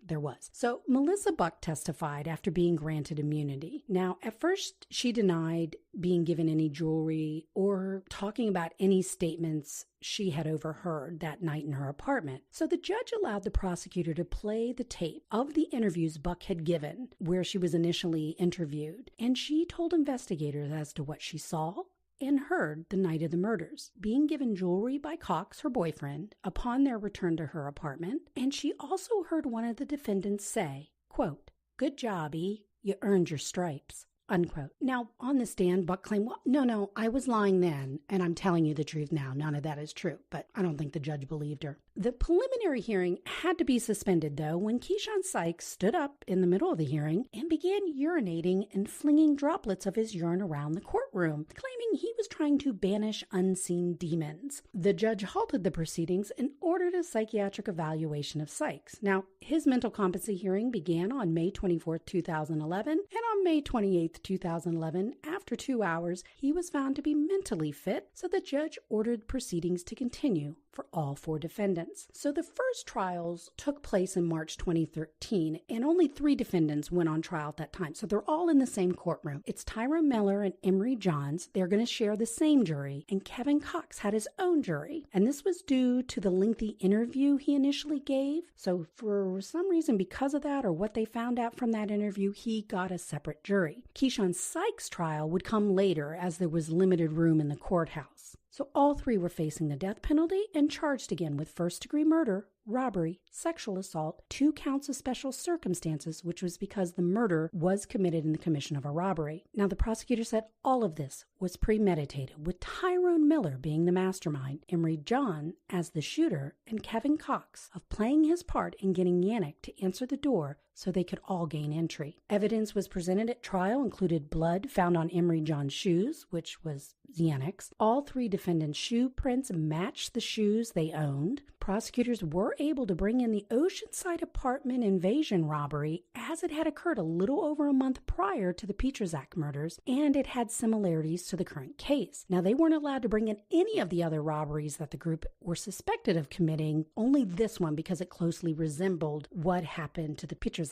[SPEAKER 2] there was. So, Melissa Buck testified after being granted immunity. Now, at first, she denied being given any jewelry or talking about any statements she had overheard that night in her apartment. So the judge allowed the prosecutor to play the tape of the interviews Buck had given, where she was initially interviewed, and she told investigators as to what she saw and heard the night of the murders, being given jewelry by Cox, her boyfriend, upon their return to her apartment, and she also heard one of the defendants say, quote, "Good job, E. You earned your stripes." Unquote. Now, on the stand, Buck claimed, well, no, I was lying then, and I'm telling you the truth now. None of that is true, but I don't think the judge believed her. The preliminary hearing had to be suspended, though, when Keyshawn Sykes stood up in the middle of the hearing and began urinating and flinging droplets of his urine around the courtroom, claiming he was trying to banish unseen demons. The judge halted the proceedings and ordered a psychiatric evaluation of Sykes. Now, his mental competency hearing began on May 24th, 2011, and on May 28th, 2011, after 2 hours, he was found to be mentally fit, so the judge ordered proceedings to continue for all 4 defendants. So the first trials took place in March 2013, and only 3 defendants went on trial at that time. So they're all in the same courtroom. It's Tyrone Miller and Emery Johns. They're going to share the same jury, and Kevin Cox had his own jury. And this was due to the lengthy interview he initially gave. So for some reason, because of that or what they found out from that interview, he got a separate jury. Keyshawn Sykes' trial would come later as there was limited room in the courthouse. So all 3 were facing the death penalty and charged again with first-degree murder, robbery, sexual assault, 2 counts of special circumstances, which was because the murder was committed in the commission of a robbery. Now, the prosecutor said all of this was premeditated, with Tyrone Miller being the mastermind, Emery John as the shooter, and Kevin Cox of playing his part in getting Yannick to answer the door so they could all gain entry. Evidence was presented at trial, included blood found on Emery John's shoes, which was Yannick's. All 3 defendants' shoe prints matched the shoes they owned. Prosecutors were able to bring in the Oceanside apartment invasion robbery, as it had occurred a little over a month prior to the Pietrzak murders, and it had similarities to the current case. Now, they weren't allowed to bring in any of the other robberies that the group were suspected of committing, only this one because it closely resembled what happened to the Pietrzaks.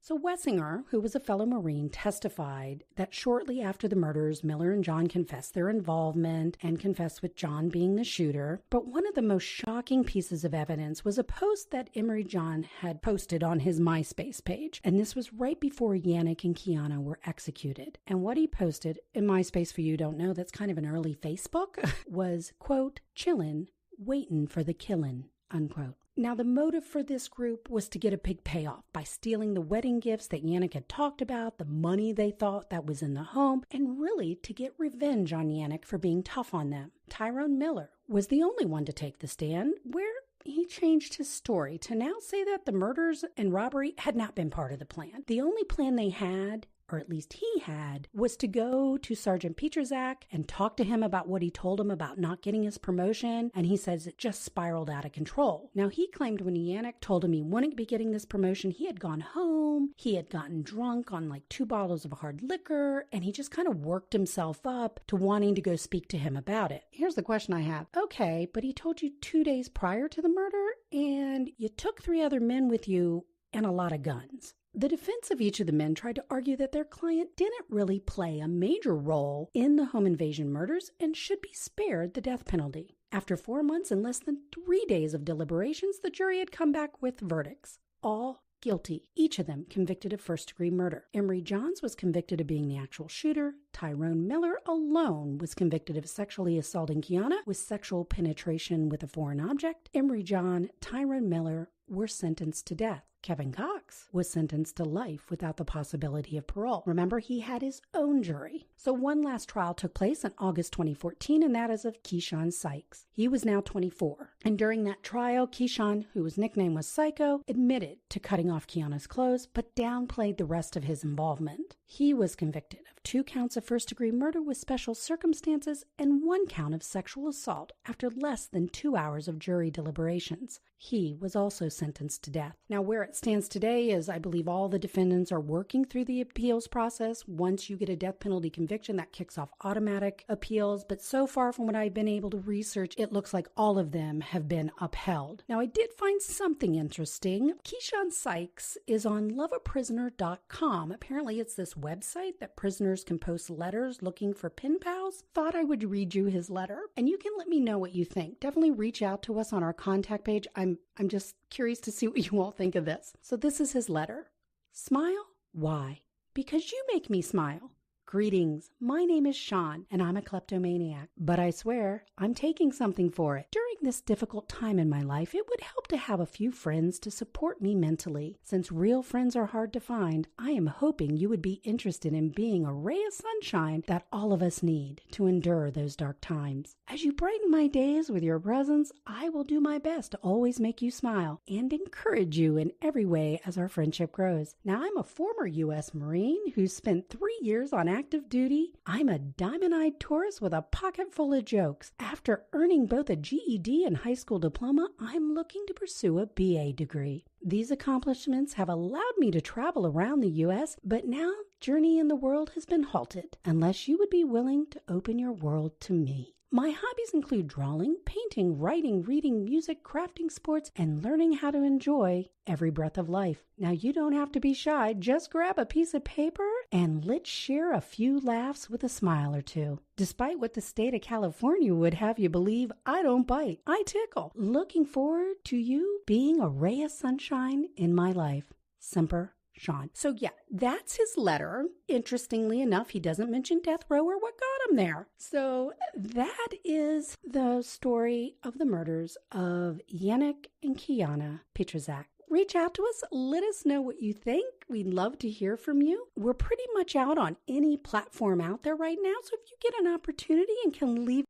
[SPEAKER 2] So Wessinger, who was a fellow Marine, testified that shortly after the murders, Miller and John confessed their involvement and confessed with John being the shooter. But one of the most shocking pieces of evidence was a post that Emery John had posted on his MySpace page. And this was right before Yannick and Quiana were executed. And what he posted, in MySpace, for you who don't know, that's kind of an early Facebook, was, quote, "Chillin', waitin' for the killin'," unquote. Now, the motive for this group was to get a big payoff by stealing the wedding gifts that Yannick had talked about, the money they thought that was in the home, and really to get revenge on Yannick for being tough on them. Tyrone Miller was the only one to take the stand, where he changed his story to now say that the murders and robbery had not been part of the plan. The only plan they had, or at least he had, was to go to Sergeant Pietrzak and talk to him about what he told him about not getting his promotion, and he says it just spiraled out of control. Now, he claimed when Yannick told him he wouldn't be getting this promotion, he had gone home, he had gotten drunk on like 2 bottles of hard liquor, and he just kind of worked himself up to wanting to go speak to him about it. Here's the question I have. Okay, but he told you 2 days prior to the murder, and you took 3 other men with you and a lot of guns. The defense of each of the men tried to argue that their client didn't really play a major role in the home invasion murders and should be spared the death penalty. After 4 months and less than 3 days of deliberations, the jury had come back with verdicts. All guilty, each of them convicted of first-degree murder. Emery Johns was convicted of being the actual shooter. Tyrone Miller alone was convicted of sexually assaulting Quiana with sexual penetration with a foreign object. Emery John, Tyrone Miller were sentenced to death. Kevin Cox was sentenced to life without the possibility of parole. Remember, he had his own jury. So one last trial took place in August 2014, and that is of Keyshawn Sykes. He was now 24. And during that trial, Keyshawn, whose nickname was Psycho, admitted to cutting off Quiana's clothes, but downplayed the rest of his involvement. He was convicted of 2 counts of first-degree murder with special circumstances and 1 count of sexual assault after less than 2 hours of jury deliberations. He was also sentenced to death. Now, where it stands today is I believe all the defendants are working through the appeals process. Once you get a death penalty conviction, that kicks off automatic appeals. But so far from what I've been able to research, it looks like all of them have been upheld. Now, I did find something interesting. Keyshawn Sykes is on loveaprisoner.com. Apparently, it's this website that prisoners can post letters looking for pen pals. Thought I would read you his letter, and you can let me know what you think. Definitely reach out to us on our contact page. I'm just curious to see what you all think of this. So this is his letter. Smile? Why? Because you make me smile. Greetings, my name is Sean, and I'm a kleptomaniac, but I swear I'm taking something for it. During this difficult time in my life, it would help to have a few friends to support me mentally. Since real friends are hard to find, I am hoping you would be interested in being a ray of sunshine that all of us need to endure those dark times. As you brighten my days with your presence, I will do my best to always make you smile and encourage you in every way as our friendship grows. Now, I'm a former U.S. Marine who spent 3 years on active duty. I'm a diamond-eyed tourist with a pocket full of jokes. After earning both a GED and high school diploma, I'm looking to pursue a BA degree. These accomplishments have allowed me to travel around the U.S., but now journey in the world has been halted unless you would be willing to open your world to me. My hobbies include drawing, painting, writing, reading, music, crafting, sports, and learning how to enjoy every breath of life. Now, you don't have to be shy. Just grab a piece of paper and let's share a few laughs with a smile or two. Despite what the state of California would have you believe, I don't bite. I tickle. Looking forward to you being a ray of sunshine in my life. Semper Sean. So yeah, that's his letter. Interestingly enough, he doesn't mention death row or what got him there. So that is the story of the murders of Yannick and Quiana Pietrzak. Reach out to us. Let us know what you think. We'd love to hear from you. We're pretty much out on any platform out there right now. So if you get an opportunity and can leave.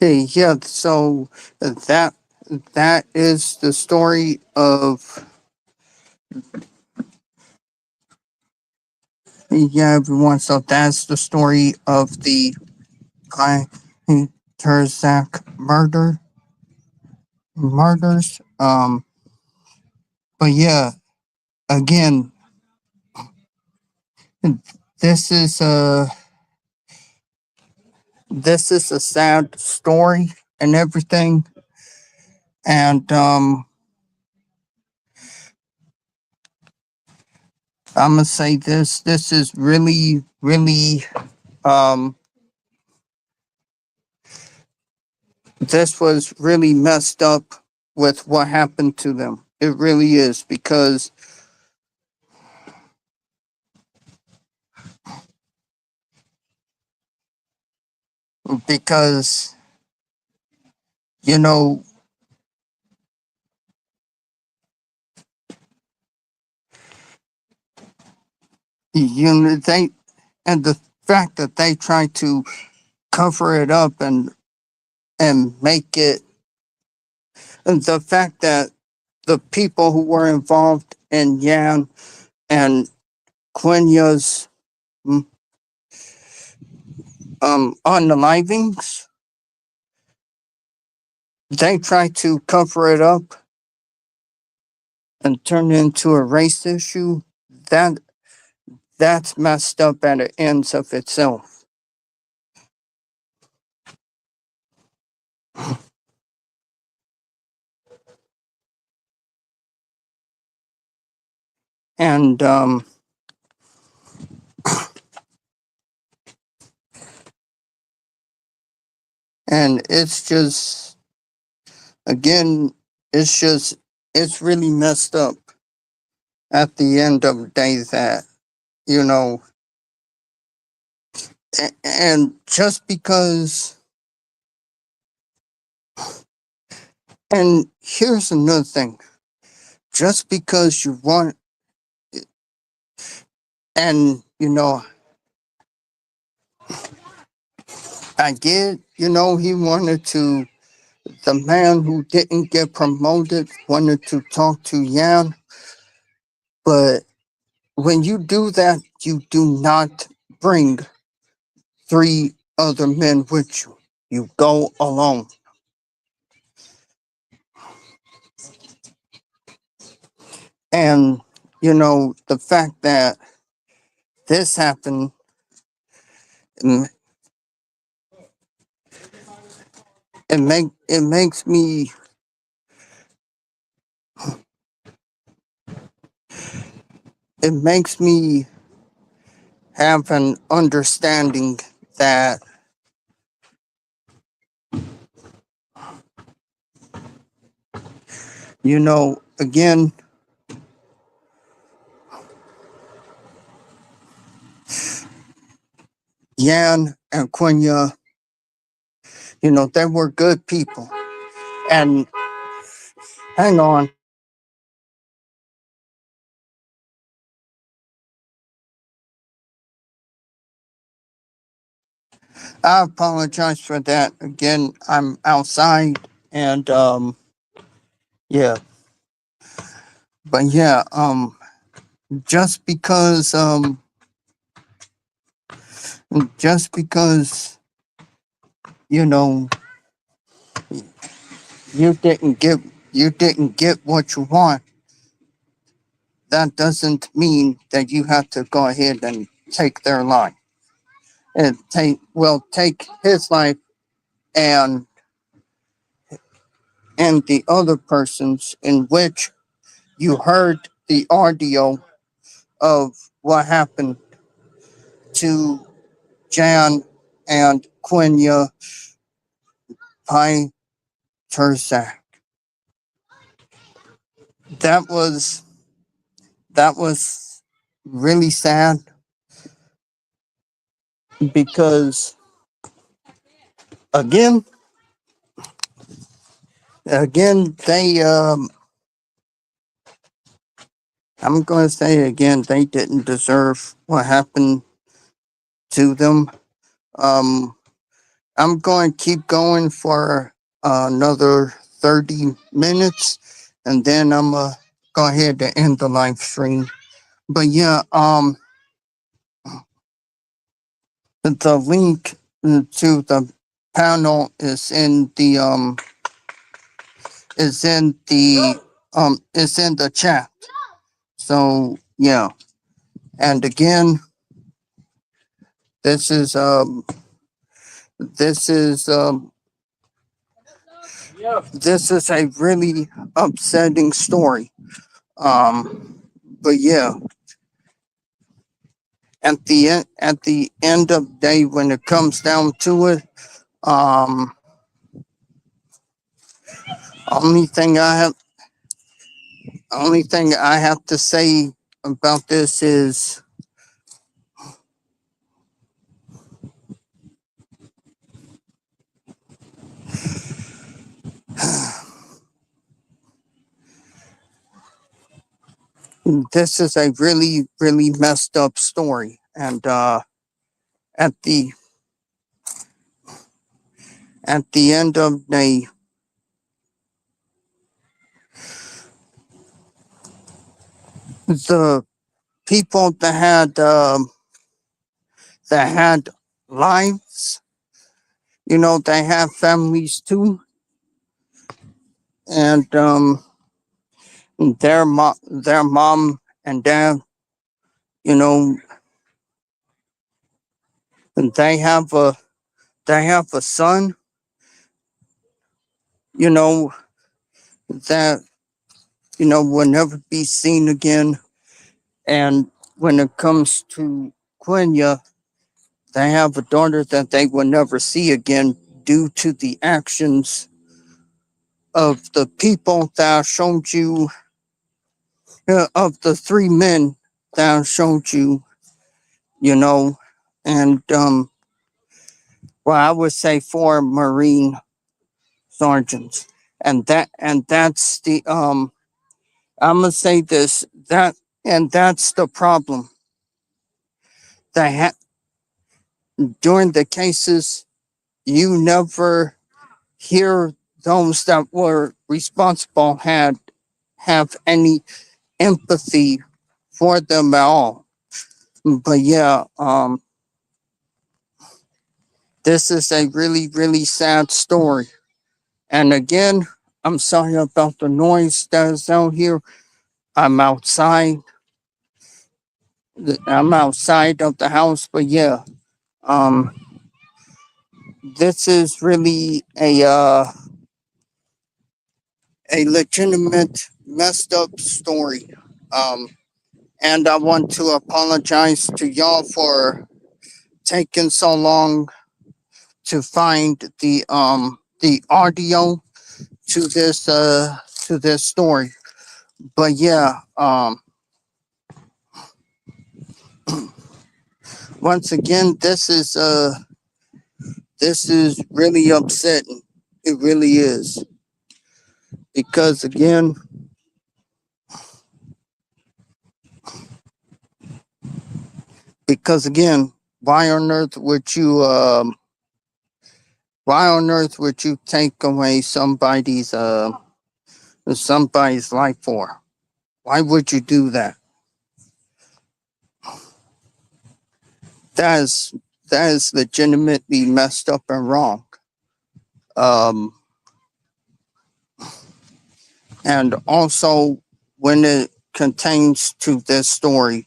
[SPEAKER 1] Hey, yeah, so that is the story of, yeah, everyone. So that's the story of the Guy Terzak murders. But yeah, again, this is a sad story and everything, and I'm gonna say this. This is really, really, this was really messed up with what happened to them. It really is because you know, they and the fact that they try to cover it up and make it, and the fact that the people who were involved in Yan and Quina's unalivings, they try to cover it up and turn it into a race issue. That that's messed up at the ends of itself. And and it's just, again, it's just, it's really messed up at the end of the day that, you know, and just because, and here's another thing, just because you want, and I get, he wanted to, the man who didn't get promoted wanted to talk to Yan, but when you do that, you do not bring three other men with you. You go alone. And, the fact that this happened, mm, it makes me, it makes me have an understanding that, again, Yan and Quenya, they were good people. And hang on, I apologize for that. Again, I'm outside and yeah. But yeah, just because just because you know you didn't get you didn't get what you want, that doesn't mean that you have to go ahead and take their life. And take his life and the other person's, in which you heard the audio of what happened to Jan and Quiana Jenkins-Pietrzak. That was that was really sad because, again, they I'm going to say again, they didn't deserve what happened to them. Um, I'm going to keep going for another 30 minutes, and then I'm going to go ahead and end the live stream. But yeah, the link to the panel is in the chat. So yeah, and again, this is um this is um this is a really upsetting story. But yeah, at the end of the day, when it comes down to it, um, only thing I have only thing I have to say about this is, this is a really, really messed up story. And at the at the end of the people that had lives, they have families too, and their mom and dad, you know, they have a son, you know, that will never be seen again. And when it comes to Quenya, they have a daughter that they will never see again due to the actions of the people that I showed you, of the three men that I showed you, you know, and well, I would say four Marine sergeants, and that's the I'm gonna say this, that's the problem. That during the cases, you never hear those that were responsible had have any empathy for them at all. But yeah, this is a really, really sad story. And again, I'm sorry about the noise that is out here. I'm outside. I'm outside of the house, but yeah, um, this is really a legitimate messed up story. Um, and I want to apologize to y'all for taking so long to find the audio to this story. But yeah, once again, this is really upsetting. It really is. Because again, because again, why on earth would you why on earth would you take away somebody's life for? Why would you do that? That is that is legitimately messed up and wrong. Um, and also when it contains to this story,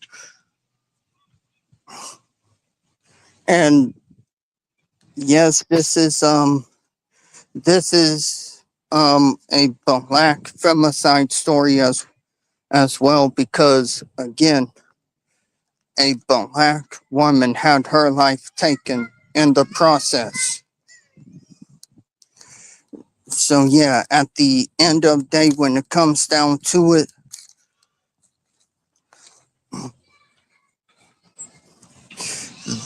[SPEAKER 1] and yes, this is a black femicide story as well, because again, a black woman had her life taken in the process. So yeah, at the end of the day, when it comes down to it,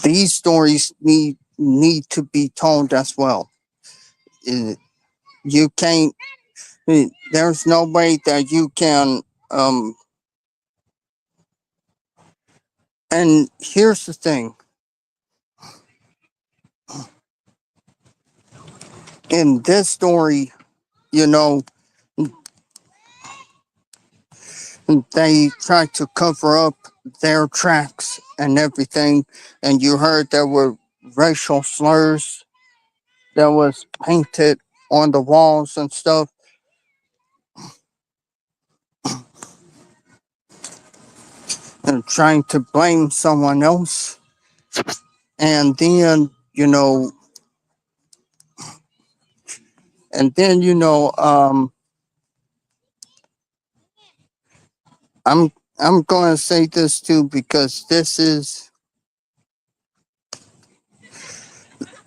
[SPEAKER 1] these stories need to be told as well. Uh, You can't. There's no way that you can. And here's the thing: in this story, you know, they tried to cover up their tracks and everything, and you heard there were racial slurs that was painted on the walls and stuff, and trying to blame someone else. And then, and then, I'm I'm going to say this too, because this is,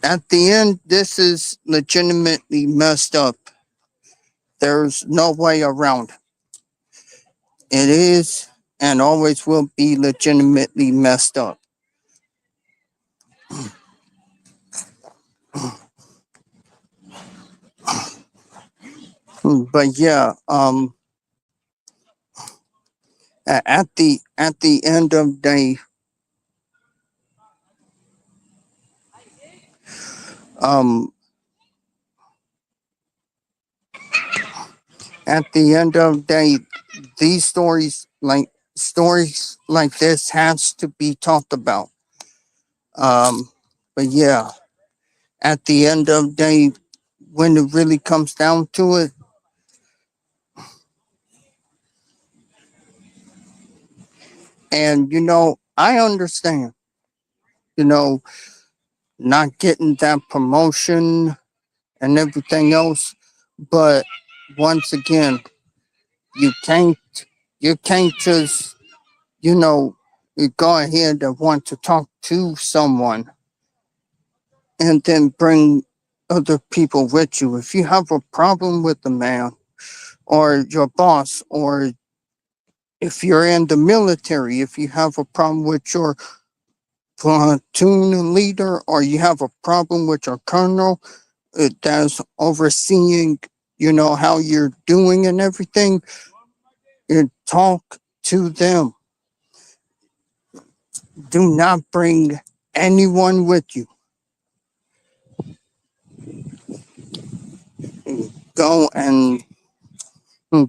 [SPEAKER 1] at the end, this is legitimately messed up. There's no way around. It is and always will be legitimately messed up. But yeah, At the end of day, um, at the end of day, these stories like this has to be talked about. Um, but yeah, at the end of day, when it really comes down to it, and I understand, you know, not getting that promotion and everything else, but once again, you can't you can't just you know you go ahead and want to talk to someone and then bring other people with you. If you have a problem with the man or your boss, or if you're in the military, if you have a problem with your platoon leader, or you have a problem with your colonel that's overseeing, how you're doing and everything, you talk to them. Do not bring anyone with you. Go and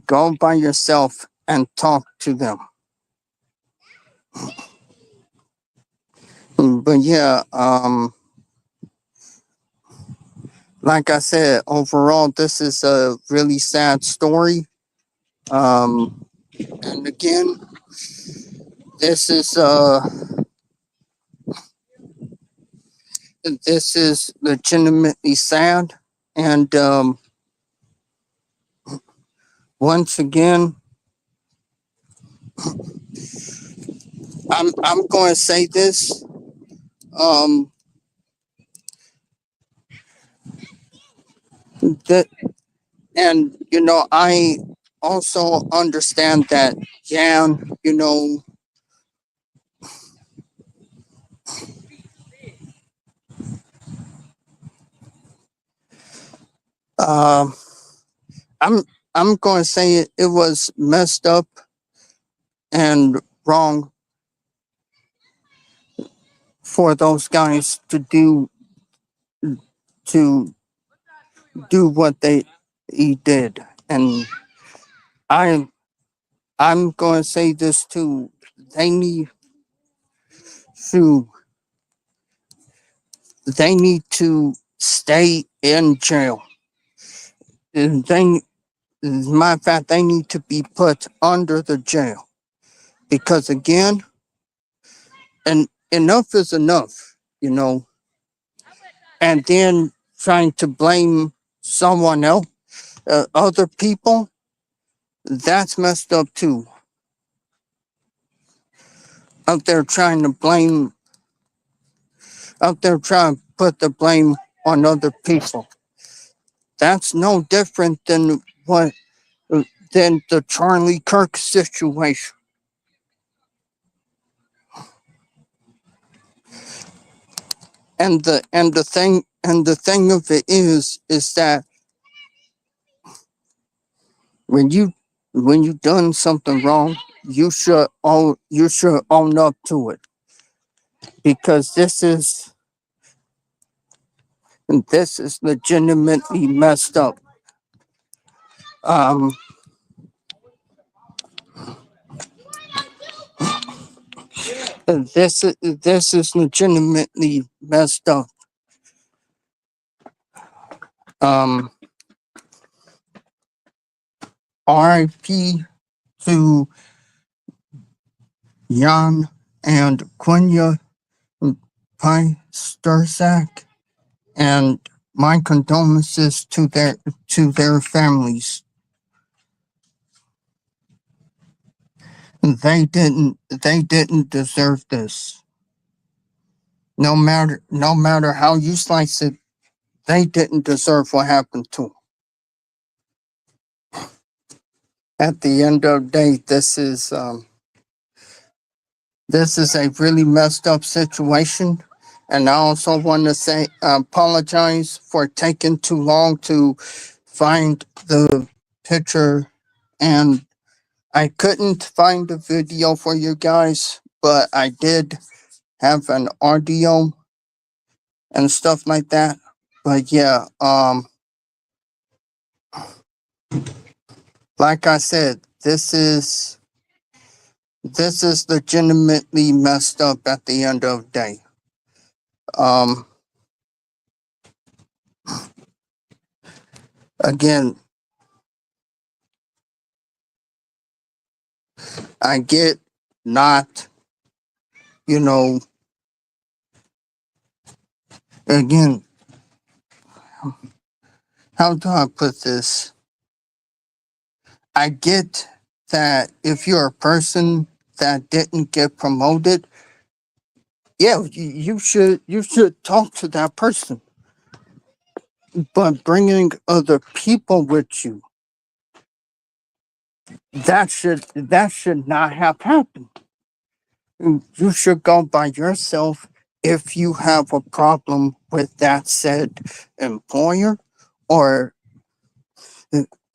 [SPEAKER 1] go by yourself and talk to them. But yeah, like I said, overall, this is a really sad story. Um, and again, this is uh, this is legitimately sad. And once again, I'm going to say this. Um, that and I also understand that Jan, um, I'm I'm going to say it was messed up and wrong for those guys to do what he did. And I I'm going to say this too. They need to they need to stay in jail. They, as a matter of fact, they need to be put under the jail, because again, and enough is enough, and then trying to blame someone else, other people, that's messed up too. Out there trying to blame, out there trying to put the blame on other people. That's no different than than the Charlie Kirk situation. And the thing of it is that when you done something wrong, you should own up to it, because this is legitimately messed up. Um, this is legitimately messed up. Um, RIP to Jan and Quiana Pietrzak, and my condolences to their families. They didn't deserve this. No matter how you slice it, they didn't deserve what happened to them. At the end of the day, this is a really messed up situation. And I also want to say apologize for taking too long to find the picture, and I couldn't find the video for you guys, but I did have an audio and stuff like that. But yeah, like I said, this is legitimately messed up at the end of the day. Um, again, I get not, you know, again, how do I put this? I get that if you're a person that didn't get promoted, yeah, you should talk to that person. But bringing other people with you, that should not have happened. You should go by yourself if you have a problem with that said employer, or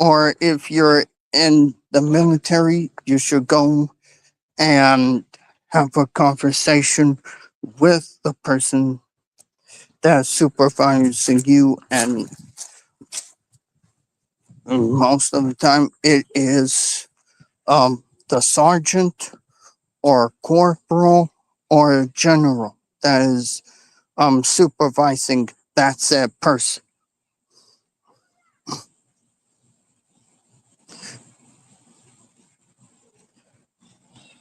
[SPEAKER 1] or if you're in the military, you should go and have a conversation with the person that's supervising you. And most of the time it is the sergeant or corporal or general that is supervising that said person.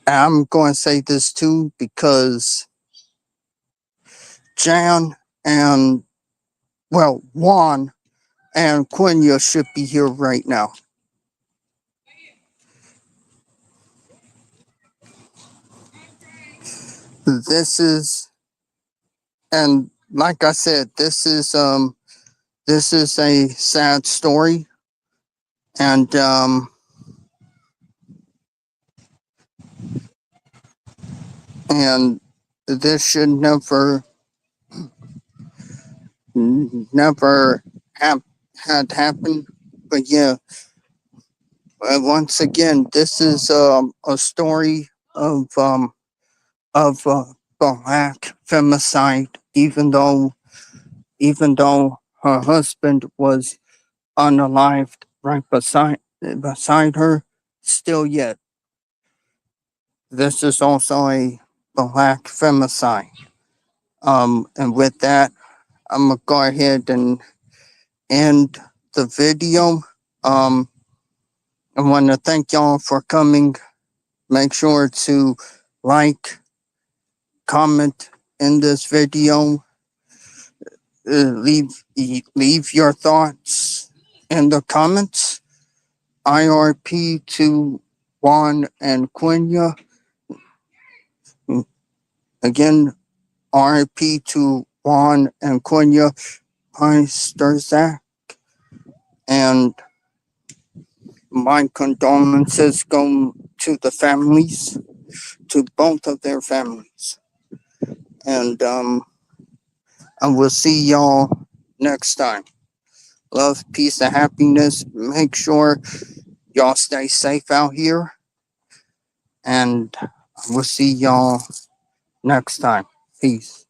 [SPEAKER 1] And I'm going to say this too because Jan and, well, Juan and Quenya should be here right now. This is, and like I said, this is a sad story, and and this should never have had happened. But yeah, once again, this is a story of black femicide. Even though her husband was unalived right beside her, still yet this is also a black femicide. And with that, I'm gonna go ahead and end the video. Um, I want to thank y'all for coming. Make sure to like, comment in this video, leave your thoughts in the comments. IRP to Juan and Quenya. Again, RIP to Juan and Quenya. Hi, Zach. And my condolences go to the families, to both of their families. And I will see y'all next time. Love, peace, and happiness. Make sure y'all stay safe out here. And we'll see y'all next time. Peace.